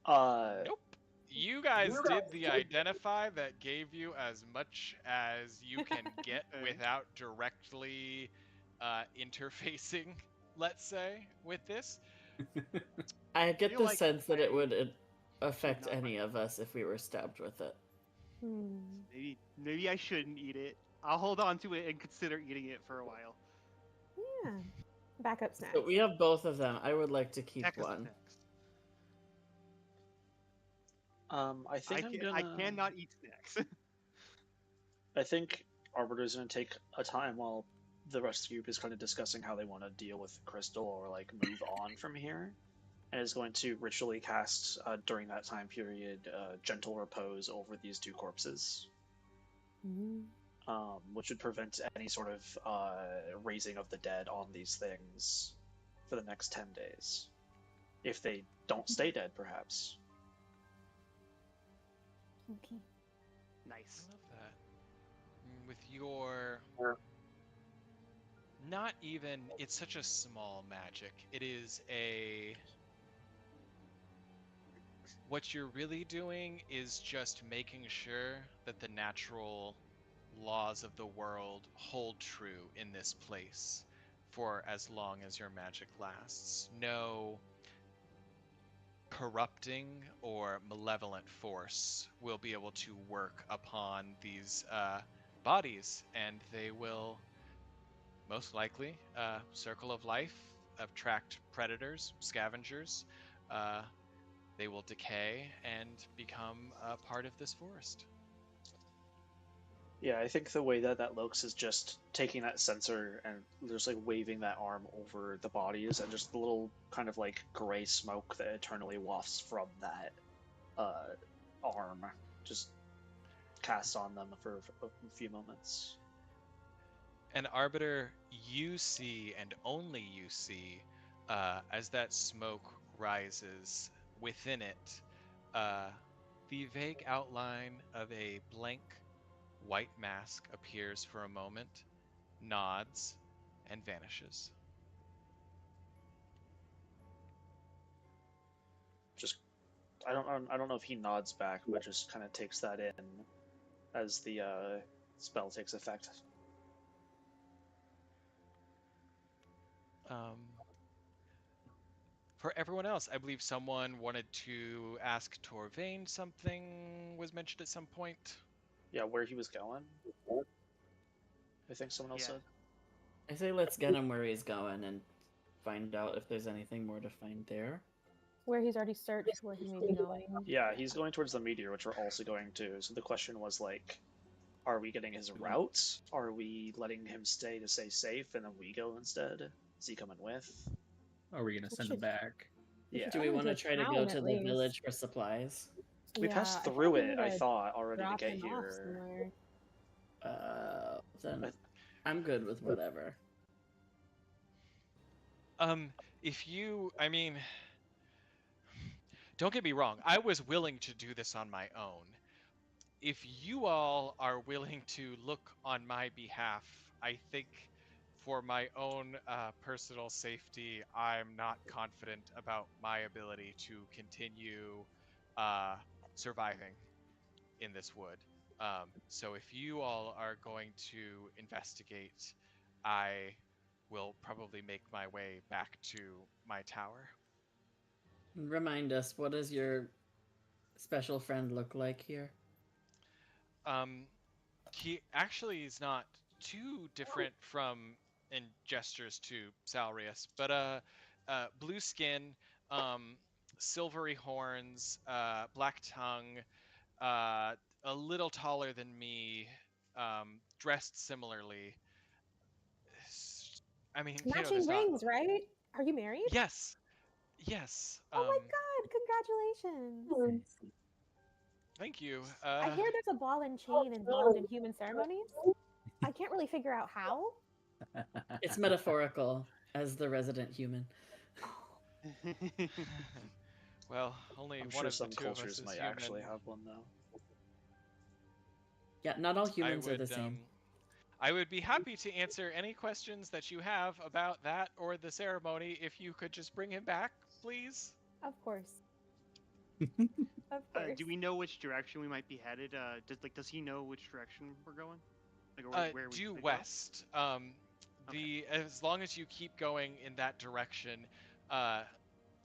Nope. You guys did the identify that gave you as much as you can get without directly interfacing, let's say, with this. I get feel the like sense that it I would affect not any of us if we were stabbed with it. Hmm. Maybe I shouldn't eat it. I'll hold on to it and consider eating it for a while. Yeah. Backup snacks. But we have both of them. I would like to keep Heck is one. next. I think I cannot eat snacks. I think Arbiter's gonna take a time while the rest of the group is kind of discussing how they want to deal with the crystal or like move on from here, and is going to ritually cast during that time period gentle repose over these two corpses, Mhm. which would prevent any sort of raising of the dead on these things for the next 10 days, if they don't stay dead, perhaps. Okay. Nice. I love that. With your not even, it's such a small magic. It is what you're really doing is just making sure that the natural laws of the world hold true in this place for as long as your magic lasts. No corrupting or malevolent force will be able to work upon these bodies, and they will most likely circle of life, attract predators, scavengers. They will decay and become a part of this forest. Yeah, I think the way that looks is just taking that sensor and just like waving that arm over the bodies, and just the little kind of like gray smoke that eternally wafts from that arm just casts on them for a few moments. And Arbiter, you see, and only you see, as that smoke rises within it, the vague outline of a blank white mask appears for a moment, nods, and vanishes. Just I don't know if he nods back, but just kind of takes that in as the spell takes effect. For everyone else, I believe someone wanted to ask Torvain something was mentioned at some point. Yeah, where he was going. I think someone else Yeah. said. I say let's get him where he's going and find out if there's anything more to find there. Where he's already searched where he may be going. Yeah, he's going towards the meteor, which we're also going to. So the question was like, are we getting his route? Are we letting him stay to stay safe, and then we go instead? Is he coming with? Are we gonna send him back? Yeah. Do we Send him want to to try to go town, to at the least. village for supplies? We Yeah, passed I think through we it, need I to thought, already to drop get him off here. somewhere. Then I- I'm good with whatever. If you, I mean, don't get me wrong, I was willing to do this on my own. If you all are willing to look on my behalf, I think for my own personal safety, I'm not confident about my ability to continue surviving in this wood. So if you all are going to investigate, I will probably make my way back to my tower. Remind us, what does your special friend look like here? He actually is not too different from in gestures to Salrius, but blue skin, silvery horns, black tongue, a little taller than me, dressed similarly. I mean, you know, Matching there's not. rings, right? Are you married? Yes, yes. Oh my god, congratulations. Thank you. I hear there's a ball and chain involved in human ceremonies. I can't really figure out how. It's metaphorical as the resident human. Well, only I'm one sure of some the two of us cultures is might human. actually have one though. Yeah, not all I humans are would, the same. I would be happy to answer any questions that you have about that or the ceremony if you could just bring him back, please. Of course. Of course. Do we know which direction we might be headed? Does he know which direction we're going? Like where we Due should go? west. As long as you keep going in that direction,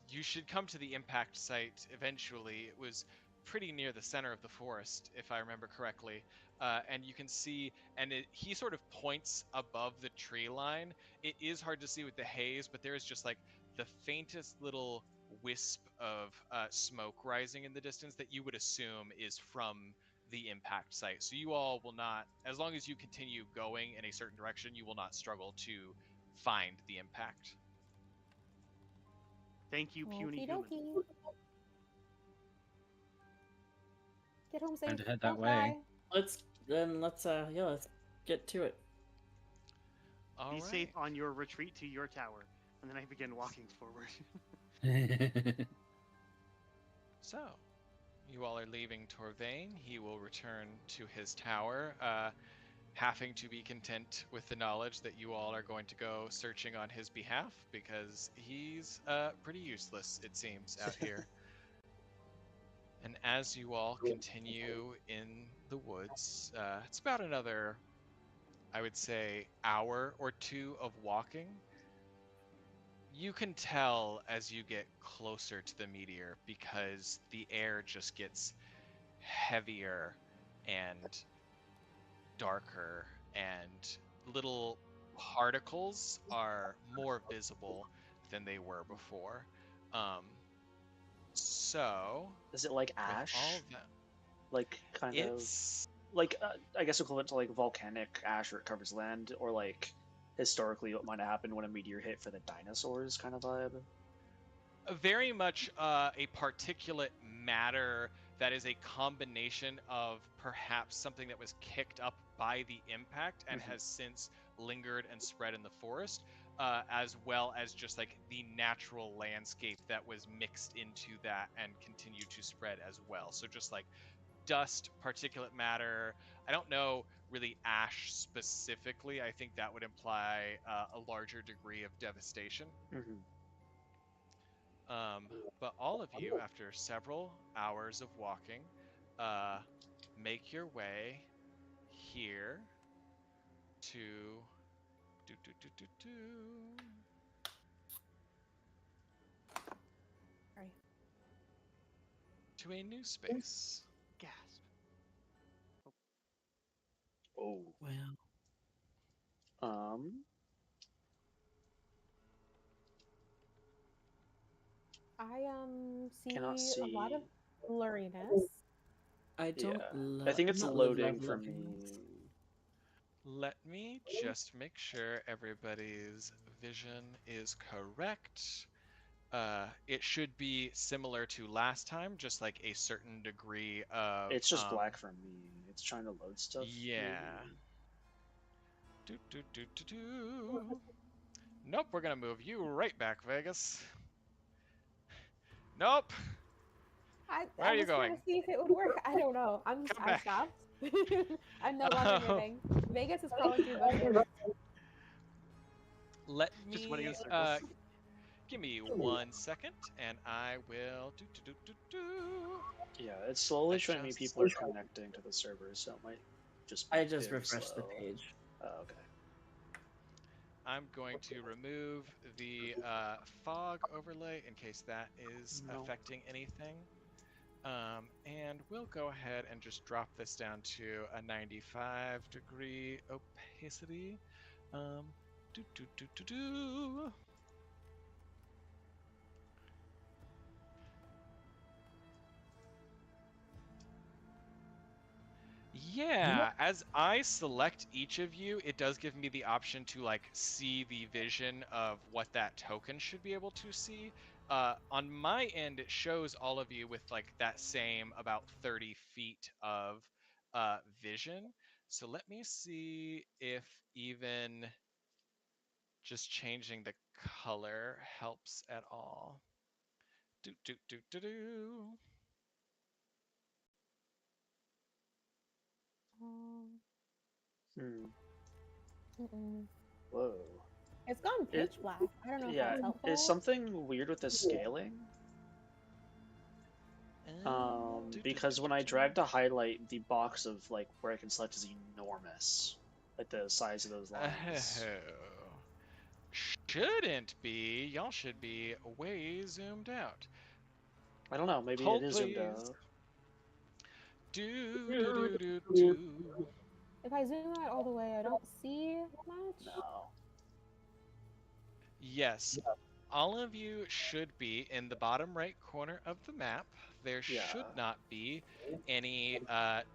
you should come to the impact site eventually. It was pretty near the center of the forest, if I remember correctly. And you can see, and he sort of points above the tree line. It is hard to see with the haze, but there is just like the faintest little wisp of smoke rising in the distance that you would assume is from the impact site. So you all will not, as long as you continue going in a certain direction, you will not struggle to find the impact. Thank you, puny Okie human. dokie. Get home safe. Time to head that Don't way. die. Let's get to it. All Be right. safe on your retreat to your tower. And then I begin walking forward. So, you all are leaving Torvain. He will return to his tower, having to be content with the knowledge that you all are going to go searching on his behalf because he's pretty useless, it seems, out here. And as you all continue in the woods, it's about another, I would say, hour or two of walking. You can tell as you get closer to the meteor because the air just gets heavier and darker, and little particles are more visible than they were before. So, Is it like with ash? all that, Like kind of it's like I guess equivalent to like volcanic ash where it covers land, or like historically what might have happened when a meteor hit for the dinosaurs kind of vibe. very much a particulate matter that is a combination of perhaps something that was kicked up by the impact and has since lingered and spread in the forest, as well as just like the natural landscape that was mixed into that and continued to spread as well. So just like dust, particulate matter. I don't know really ash specifically. I think that would imply a larger degree of devastation. But all of you, after several hours of walking, make your way here to Sorry. to a new space. Gasp. Oh. Wow. I Cannot see a lot of see. blurriness. I don't Yeah. I think it's loading for me. Let me just make sure everybody's vision is correct. It should be similar to last time, just like a certain degree of. It's just black for me. It's trying to load stuff. Yeah. Nope, we're gonna move you right back, Vegas. Nope. Where are you was trying going? to see if it would work. I don't know. I back. stopped. I'm no longer moving. Vegas is crawling through bushes. Let Just me running in circles. give me 1 second, and I will Yeah, it's slowly showing me Adjust. people are connecting to the server, so it might just. Be I just very refreshed the slow. page. Oh, okay. I'm going to remove the fog overlay in case that is No. affecting anything. And we'll go ahead and just drop this down to a 95-degree opacity. Yeah, as I select each of you, it does give me the option to like see the vision of what that token should be able to see. On my end, it shows all of you with like that same about 30 feet of vision. So let me see if even just changing the color helps at all. Do do do do do. Hmm. Mm-mm. Whoa. It's gone pitch black. I don't know if Yeah, that's helpful. is something weird with the scaling? Because when I drag to highlight, the box of like where I can select is enormous, like the size of those lines. Oh, shouldn't be. Y'all should be way zoomed out. I don't know. Maybe Hold, it is zoomed please. out. Do do do do do. If I zoom out all the way, I don't see much. No. Yes, all of you should be in the bottom right corner of the map. There Yeah. should not be any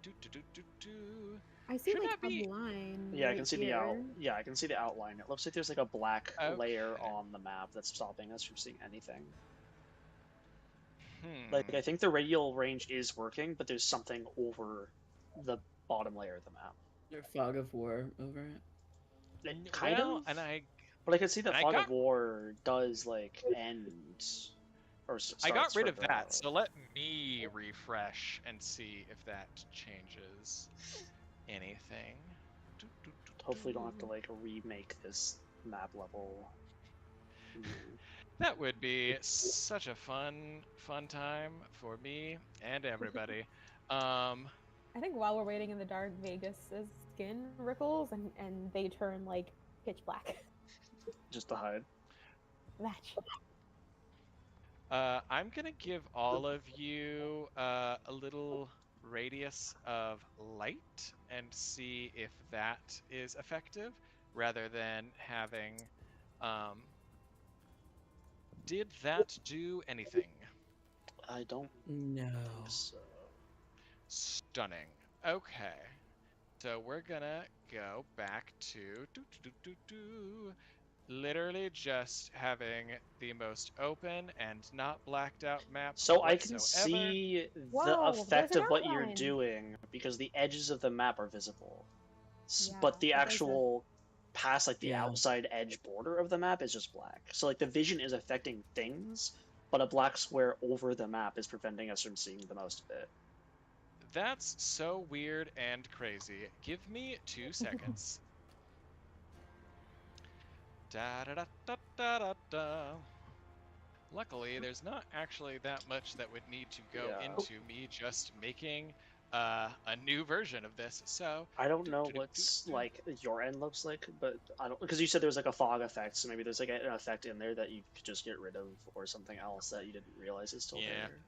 do do do do do. I see Should like not be. a line. Yeah, I right can see here. I can see the outline. It looks like there's like a black layer Okay. on the map that's stopping us from seeing anything. Hmm. Like I think the radial range is working, but there's something over the bottom layer of the map. There's fog of war over it. Kind well, of. and I But I can see that and I fog got- of war does like end. Or I got starts rid of further that, out. so let me refresh and see if that changes anything. Do, do, do, Hopefully, don't have to do. like remake this map level. That would be such a fun time for me and everybody. I think while we're waiting in the dark, Vegas's skin ripples and they turn like pitch black. Just to hide. Match. I'm gonna give all of you a little radius of light and see if that is effective, rather than having. Did that do anything? I don't No. think so. Stunning. Okay. So we're gonna go back to literally just having the most open and not blacked out map So I whatsoever. can see the Whoa, effect there's of an what you're outline. doing because the edges of the map are visible. Yeah, But the but there's a- actual past like the Yeah. outside edge border of the map is just black. So like the vision is affecting things, but a black square over the map is preventing us from seeing the most of it. That's so weird and crazy. Give me 2 seconds. Da da da da da da da. Luckily, there's not actually that much that would need to go Yeah. into me just making a new version of this. So I don't know do-do-do-do-do. what's like your end looks like, but I don't because you said there was like a fog effect, so maybe there's like an effect in there that you could just get rid of, or something else that you didn't realize is still Yeah. there.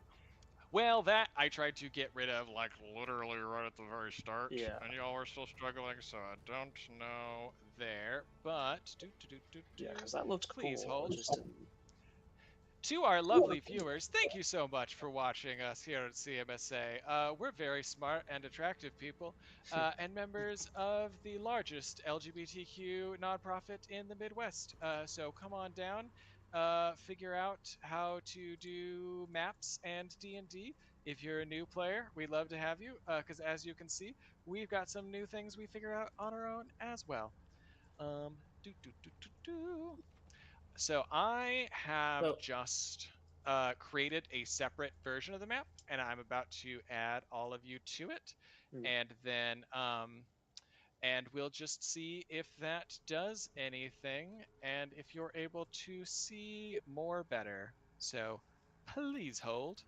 Well, that I tried to get rid of like literally right at the very start, Yeah. and y'all are still struggling, so I don't know there. But Yeah, because that looked Please cool. hold. It just didn't. To our lovely viewers, thank you so much for watching us here at CMSA. We're very smart and attractive people, and members of the largest LGBTQ nonprofit in the Midwest. So come on down, figure out how to do maps and D&D. If you're a new player, we'd love to have you, because as you can see, we've got some new things we figure out on our own as well. So I have So- just created a separate version of the map, and I'm about to add all of you to it, Hmm. and then and we'll just see if that does anything, and if you're able to see more better. So please hold.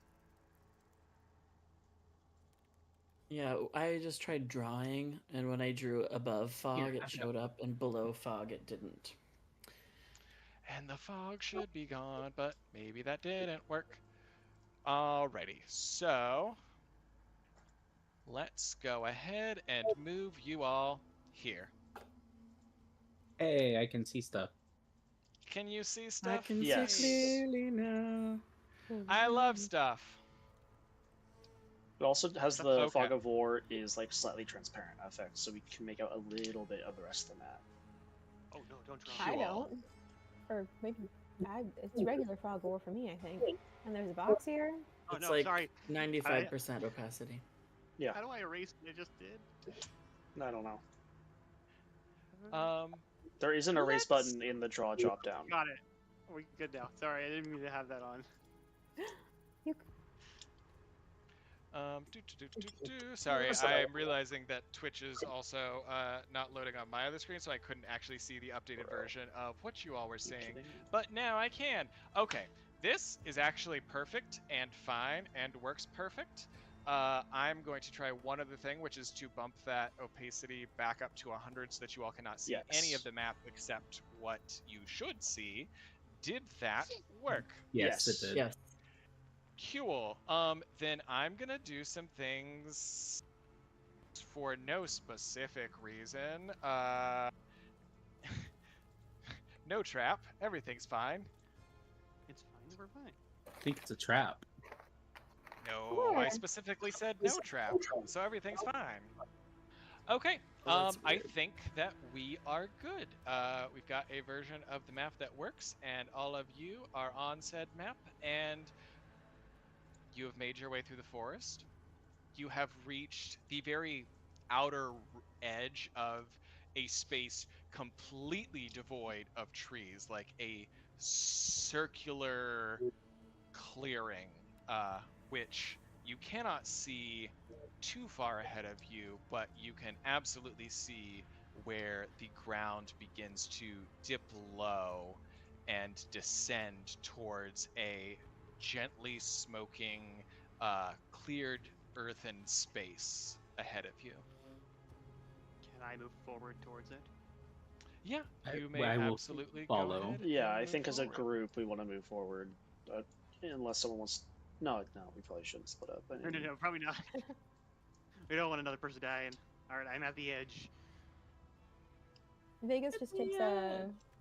Yeah, I just tried drawing, and when I drew above fog, it showed up, and below fog, it didn't. And the fog should be gone, but maybe that didn't work. Alrighty, so let's go ahead and move you all here. Hey, I can see stuff. Can you see I stuff? can Yes. see clearly now. I love stuff. It also has the Okay. fog of war is like slightly transparent effect, so we can make out a little bit of the rest of the map. Oh no, don't drown. I Cool. don't. Or maybe it's regular fog war for me, I think. And there's a box here. Oh It's no, like sorry. 95% opacity. Yeah, How do I erase what I just did? I don't know. Um, There is an erase Let's- button in the draw drop down. Got it. We're good now. Sorry, I didn't mean to have that on. Sorry, That's all right. I'm realizing that Twitch is also not loading on my other screen, so I couldn't actually see the updated version of what you all were saying. But now I can. Okay, this is actually perfect and fine and works perfect. I'm going to try one other thing, which is to bump that opacity back up to 100 so that you all cannot see any Yes. of the map except what you should see. Did that work? Yes, Yes. it did. Yes. Cool. Then I'm gonna do some things for no specific reason. No trap. Everything's fine. It's fine. We're fine. I think it's a trap. No, I Sure. specifically said no trap, so everything's fine. Okay. Well, that's I weird. think that we are good. We've got a version of the map that works, and all of you are on said map, and you have made your way through the forest. You have reached the very outer edge of a space completely devoid of trees, like a circular clearing, which you cannot see too far ahead of you, but you can absolutely see where the ground begins to dip low and descend towards a gently smoking, cleared earthen space ahead of you. Can I move forward towards it? Yeah, I- you may I will absolutely follow. go ahead. Yeah, and I move think as a forward. group we want to move forward. Unless someone wants. No, we probably shouldn't split up. I No, mean, probably not. We don't want another person dying. All right, I'm at the edge. Vegas just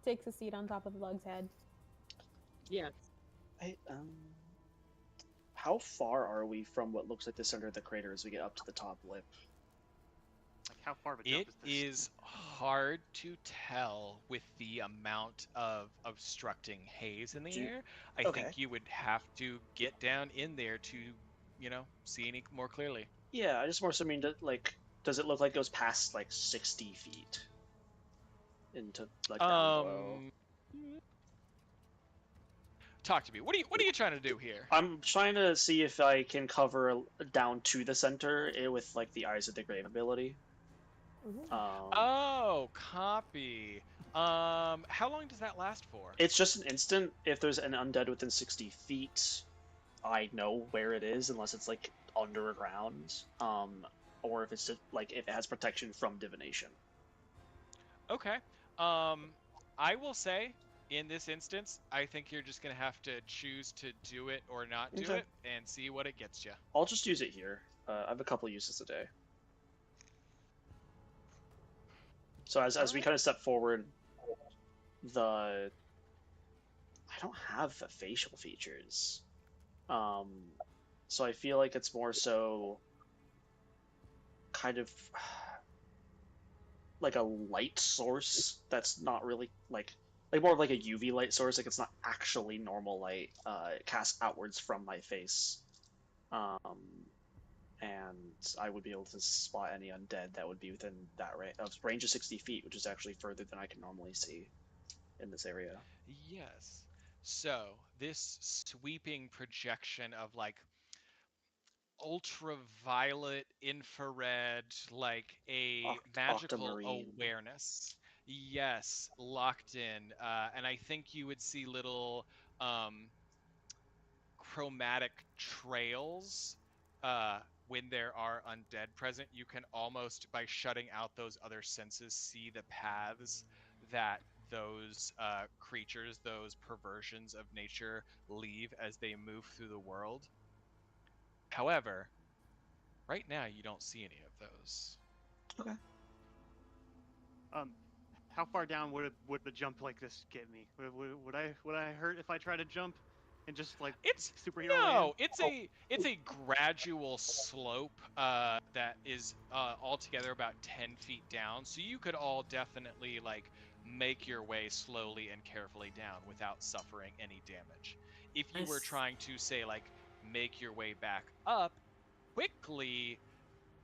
takes a seat on top of Lug's head. Yes. How far are we from what looks like the center of the crater as we get up to the top lip? Like, how far of a jump It is this? is hard to tell with the amount of obstructing haze in the Do you- air. I okay. think you would have to get down in there to, see any more clearly. Yeah, I just more so mean like, does it look like it goes past like 60 feet into like down below? Talk to me. What are you trying to do here? I'm trying to see if I can cover down to the center with like the Eyes of the Grave ability. Ooh. Oh, copy. How long does that last for? It's just an instant. If there's an undead within 60 feet, I know where it is, unless it's like underground. Or if it's just, like if it has protection from divination. Okay. I will say, in this instance, I think you're just gonna have to choose to do it or not do Okay. it, and see what it gets you. I'll just use it here. I have a couple uses a day. So as we kind of step forward, I don't have the facial features. So I feel like it's more so kind of like a light source that's not really like more of like a UV light source. Like it's not actually normal light cast outwards from my face. And I would be able to spot any undead that would be within that range of 60 feet, which is actually further than I can normally see in this area. Yes. So this sweeping projection of like ultraviolet, infrared, like a magical Octamarine. awareness. Yes, locked in. And I think you would see little chromatic trails when there are undead present. You can almost, by shutting out those other senses, see the paths that those creatures, those perversions of nature, leave as they move through the world. However, right now you don't see any of those. How far down would the jump like this get me? Would I hurt if I try to jump? and just like It's superhero no, land? it's a gradual slope that is altogether about 10 feet down. So you could all definitely like make your way slowly and carefully down without suffering any damage. If you were Nice. trying to say like make your way back up quickly,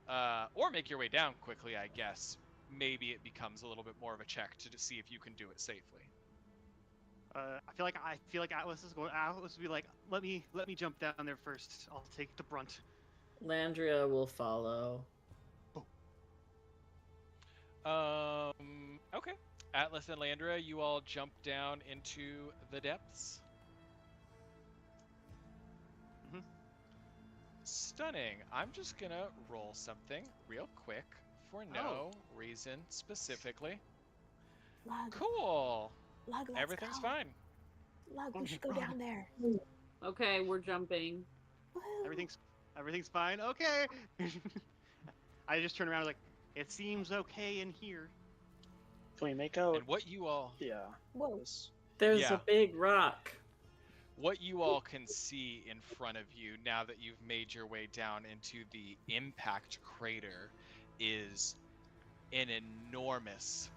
or make your way down quickly, I guess maybe it becomes a little bit more of a check to see if you can do it safely. I feel like Atlas is going. Atlas would be like, let me jump down there first. I'll take the brunt. Landria will follow. Okay. Atlas and Landra, you all jump down into the depths. Mhm. Stunning. I'm just gonna roll something real quick for no reason specifically. Lug, Cool. Lug, let's Everything's go. fine. Lug, we should go down there. Okay, we're jumping. Woo. Everything's fine. Okay. I just turn around and like, it seems okay in here. Can we make out? And what you all Whoa. This? There's Yeah. a big rock. what you all can see in front of you now that you've made your way down into the impact crater is an enormous,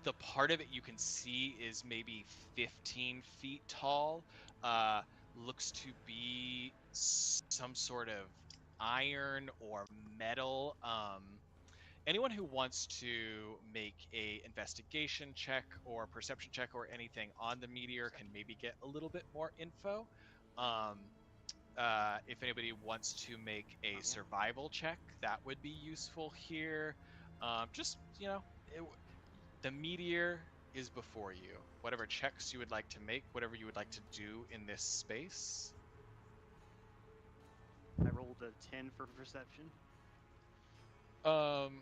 the part of it you can see is maybe 15 feet tall, looks to be some sort of iron or metal. Anyone who wants to make a investigation check or perception check or anything on the meteor can maybe get a little bit more info. If anybody wants to make a survival check, that would be useful here. Just, the meteor is before you. Whatever checks you would like to make, whatever you would like to do in this space. I rolled a 10 for perception. Probably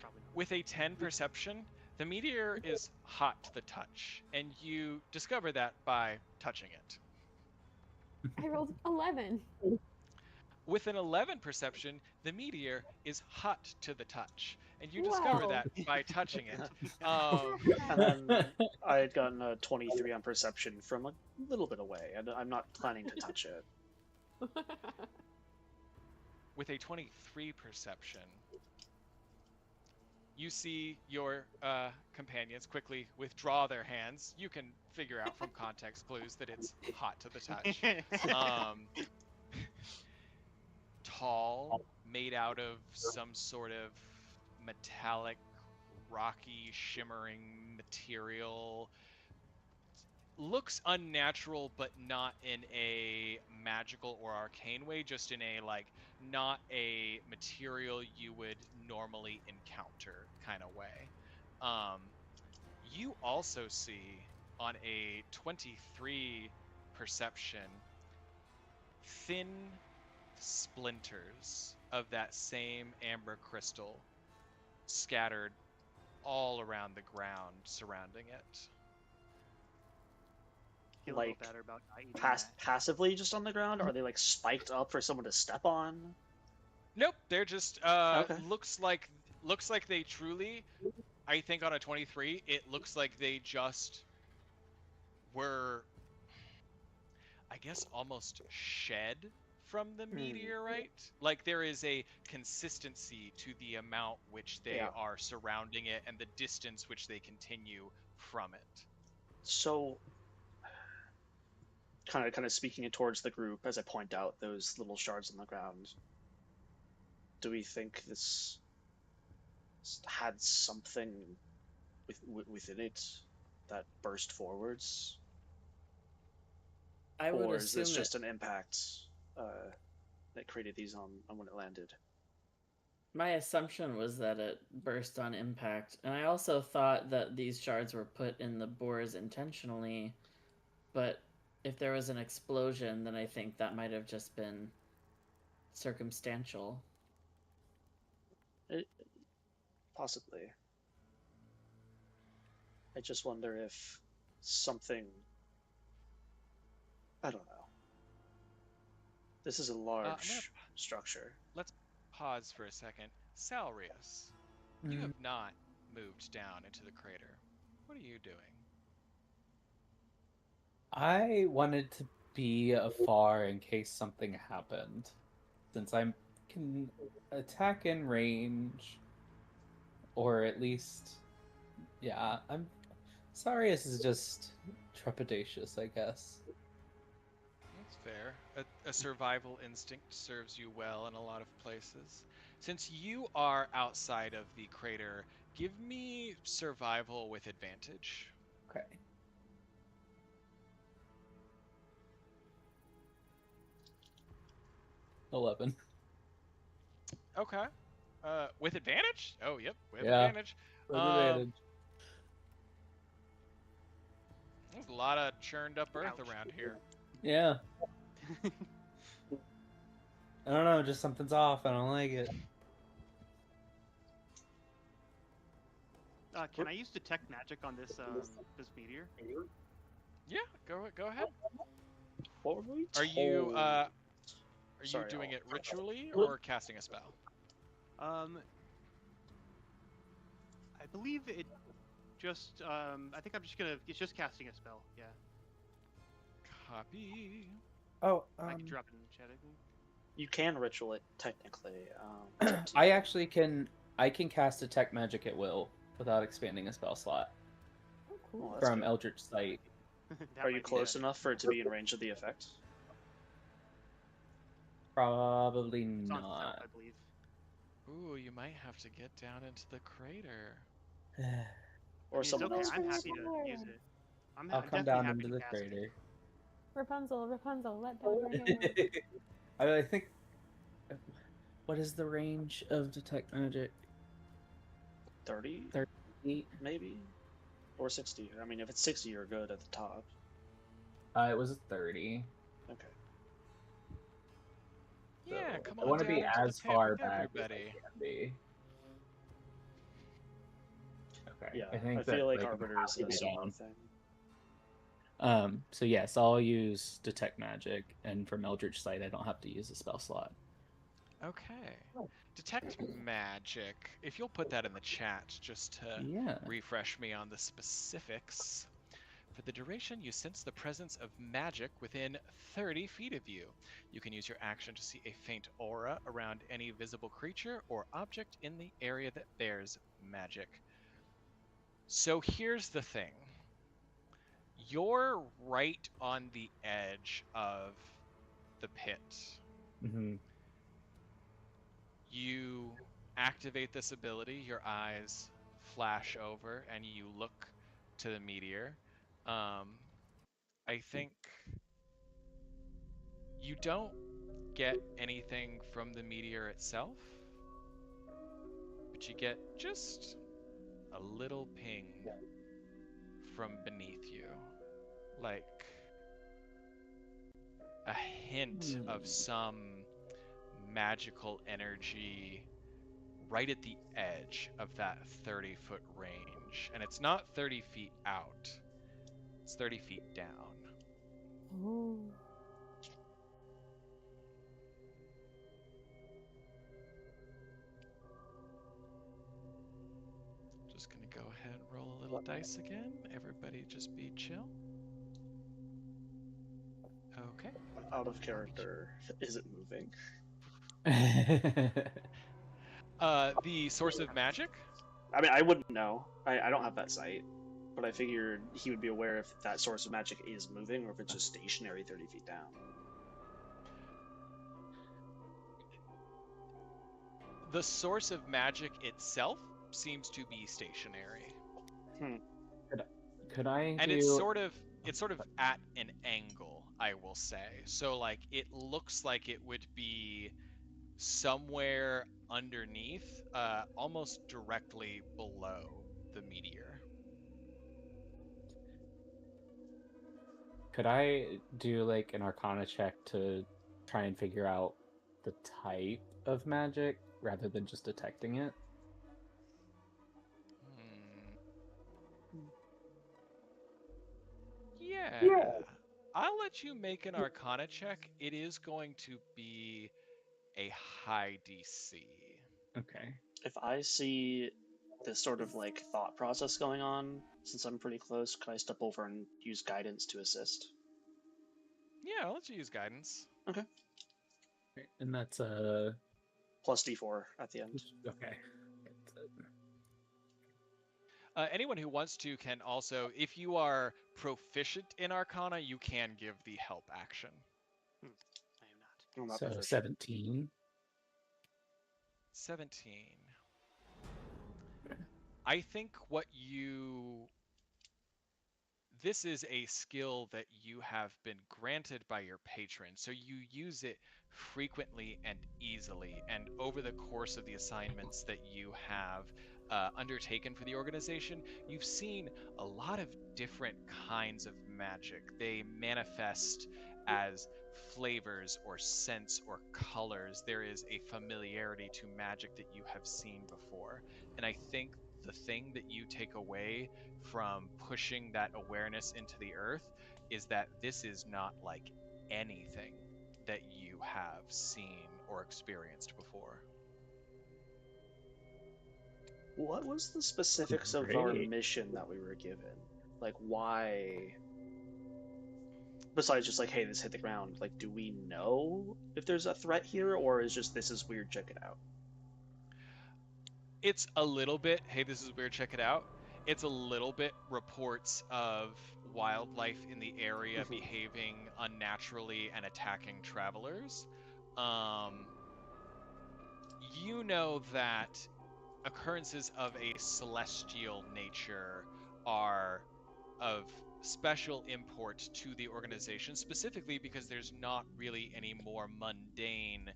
not. With a 10 perception, the meteor is hot to the touch, and you discover that by touching it. I rolled 11. With an 11 perception, the meteor is hot to the touch, and you discover Whoa. that by touching it. And then I had gotten a 23 on perception from a little bit away, and I'm not planning to touch it. With a 23 perception, you see your companions quickly withdraw their hands. You can figure out from context clues that it's hot to the touch. Tall, made out of some sort of metallic, rocky, shimmering material. Looks unnatural, but not in a magical or arcane way, just in a, not a material you would normally encounter kind of way. You also see on a 23 perception thin splinters of that same amber crystal scattered all around the ground surrounding it. Feel a little Like, better about not eating that. Passively just on the ground? Or are they like spiked up for someone to step on? Nope, they're just Okay. looks like they truly, I think on a 23, it looks like they just were, I guess, almost shed from the meteorite. Like there is a consistency to the amount which they Yeah. are surrounding it and the distance which they continue from it. So, kind of speaking it towards the group as I point out those little shards on the ground. Do we think this had something within it that burst forwards, I would or is this assume just an impact that created these on when it landed? my assumption was that it burst on impact, and I also thought that these shards were put in the bores intentionally, but if there was an explosion, then I think that might have just been circumstantial. Possibly. I just wonder if something. I don't know. This is a large structure. Let's pause for a second. Salrius, you have not moved down into the crater. What are you doing? I wanted to be afar in case something happened, since I can attack in range, or at least, yeah. I'm sorry. This is just trepidatious, I guess. That's fair. A survival instinct serves you well in a lot of places. Since you are outside of the crater, give me survival with advantage. Okay. $11. Okay. With advantage? Oh, yep, with Yeah. advantage. With advantage. There's a lot of churned up earth Ouch. around here. Yeah. I don't know. Just something's off. I don't like it. Can I use detect magic on this this meteor? Yeah, go ahead. What were we Are you told? are Sorry, you doing I'll- it ritually or casting a spell? I believe it just I think I'm just gonna it's just casting a spell. Yeah, Copy. Oh, I can drop it in the chat. I think. You can ritual it technically. It's up to I you. actually can. I can cast detect magic at will without expanding a spell slot Oh, Oh, cool. that's from good. Eldritch Sight. That Are you might be close better. enough for it to be in range of the effect? Probably It's on stealth, not. I believe. Ooh, you might have to get down into the crater. Or It's someone okay. else? I'm Rapunzel. happy to use it. I'll I'm come definitely down happy into to the cast it. crater. Rapunzel, Rapunzel, let down your hair. I think. What is the range of detect magic? 30, 30. maybe? Or 60. I mean, if it's 60, you're good at the top. It was 30. Okay. Yeah, So, come I on want to down be into as the pit far with back as I everybody. can be. Okay. Yeah, I think I feel like I'm Arbiter is happy a to be similar down. thing. So yes, I'll use detect magic, and from Eldritch Sight, I don't have to use a spell slot. Okay. Detect magic. If you'll put that in the chat just to Yeah. refresh me on the specifics. For the duration, you sense the presence of magic within 30 feet of you. You can use your action to see a faint aura around any visible creature or object in the area that bears magic. So here's the thing. You're right on the edge of the pit. Mm-hmm. You activate this ability, your eyes flash over, and you look to the meteor. I think you don't get anything from the meteor itself, but you get just a little ping from beneath you, like a hint of some magical energy right at the edge of that 30-foot range. And it's not 30 feet out, it's 30 feet down. Ooh. Just gonna go ahead and roll a little dice again. Everybody just be chill. Okay. Out of character. Is it moving? The source of magic? I mean, I wouldn't know. I don't have that sight. But I figured he would be aware if that source of magic is moving or if it's just stationary 30 feet down. The source of magic itself seems to be stationary. Could I And do? it's sort of at an angle, I will say. So like it looks like it would be somewhere underneath, almost directly below the meteor. Could I do like an Arcana check to try and figure out the type of magic rather than just detecting it? Yeah. I'll let you make an Arcana check. It is going to be a high DC. Okay. If I see this sort of like thought process going on, since I'm pretty close, can I step over and use guidance to assist? Yeah, I'll let you use guidance. And that's Plus D4 at the end. okay. Anyone who wants to can also, if you are proficient in Arcana, you can give the help action. I am not. I'm not So proficient. 17. 17. I think this is a skill that you have been granted by your patron, so you use it frequently and easily. And over the course of the assignments that you have undertaken for the organization, you've seen a lot of different kinds of magic. They manifest as flavors or scents or colors. There is a familiarity to magic that you have seen before. And I think the thing that you take away from pushing that awareness into the earth is that this is not like anything that you have seen or experienced before. What was the specifics of our Great. mission that we were given? Like, why? Besides just like, hey, this hit the ground. Like, do we know if there's a threat here, or is just this is weird? Check it out. It's a little bit, hey, this is weird, check it out. It's a little bit reports of wildlife in the area behaving unnaturally and attacking travelers. You know that occurrences of a celestial nature are of special import to the organization, specifically because there's not really any more mundane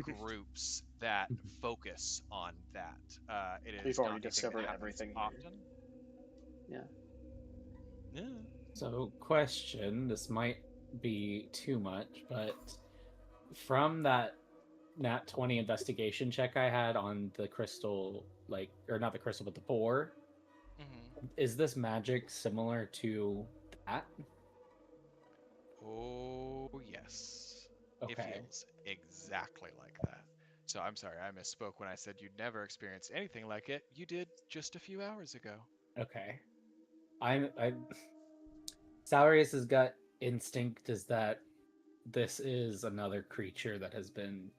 groups that focus on that. It is We've not already anything that discovered happens everything here. often. Yeah. Yeah. So, question, this might be too much, but from that Nat 20 investigation check I had on the crystal, or not the crystal, but the boar, is this magic similar to that? Oh, yes. It Okay. feels exactly like that. So I'm sorry, I misspoke when I said you'd never experienced anything like it. You did just a few hours ago. Okay. Salarius's gut instinct is that this is another creature that has been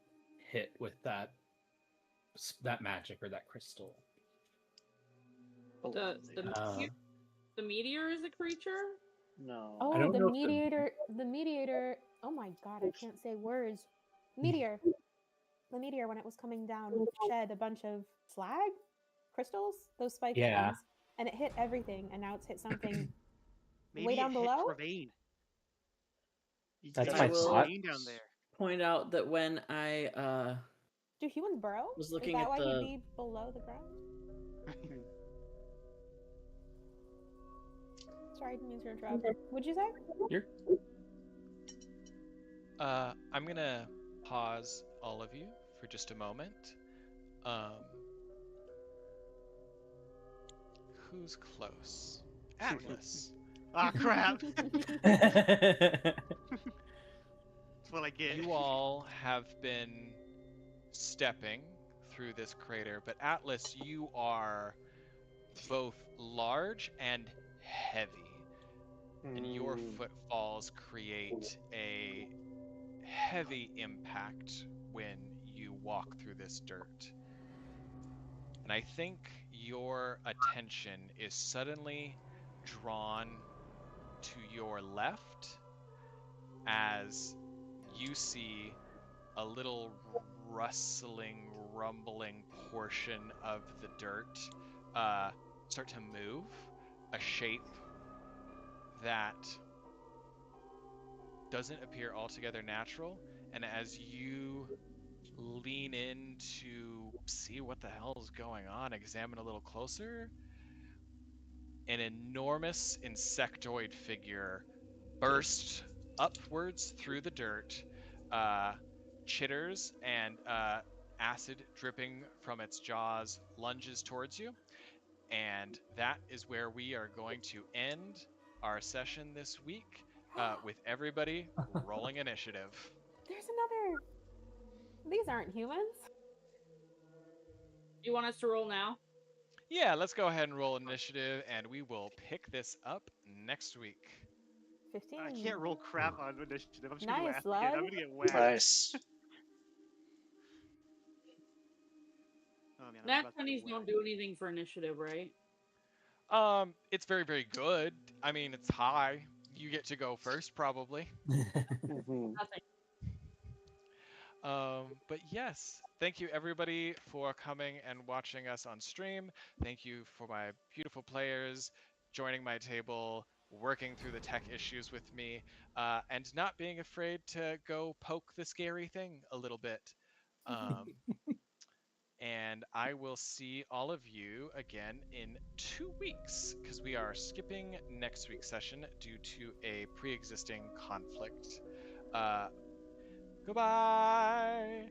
hit with that magic or that crystal. The meteor is a creature? No. I Oh, don't the know if mediator. Oh my god, I can't say words. Meteor. The meteor, when it was coming down, shed a bunch of slag crystals, those spiked Yeah. things, and it hit everything. And now it's hit something Maybe way down it hit below. Travaine. That's It's my got thought. Travaine down there. Point out that when I Do humans burrow? was Is looking that at why the he'd be below the ground? Sorry, I didn't mean to interrupt. Would you say? I'm gonna pause all of you for just a moment. Who's close? Atlas. Ah, crap. That's That's what I get. You all have been stepping through this crater, but Atlas, you are both large and heavy, and your footfalls create a heavy impact when you walk through this dirt. And I think your attention is suddenly drawn to your left as you see a little rustling, rumbling portion of the dirt start to move, a shape that doesn't appear altogether natural. And as you lean in to see what the hell is going on, examine a little closer, an enormous insectoid figure bursts upwards through the dirt, chitters and acid dripping from its jaws lunges towards you. And that is where we are going to end our session this week with everybody rolling initiative. There's another. These aren't humans. You want us to roll now? Yeah, let's go ahead and roll initiative, and we will pick this up next week. 15. I can't roll crap on initiative. I'm just gonna Nice, go ask it. I'm lad. gonna get whacked. Nice. Oh, man, I'm Nat about to get 20s don't whacked. do anything for initiative, right? It's very, very good. I mean, it's high. You get to go first, probably. Mhm. Nothing. But yes, thank you everybody for coming and watching us on stream. Thank you for my beautiful players joining my table, working through the tech issues with me, and not being afraid to go poke the scary thing a little bit. And I will see all of you again in 2 weeks because we are skipping next week's session due to a pre-existing conflict. Goodbye.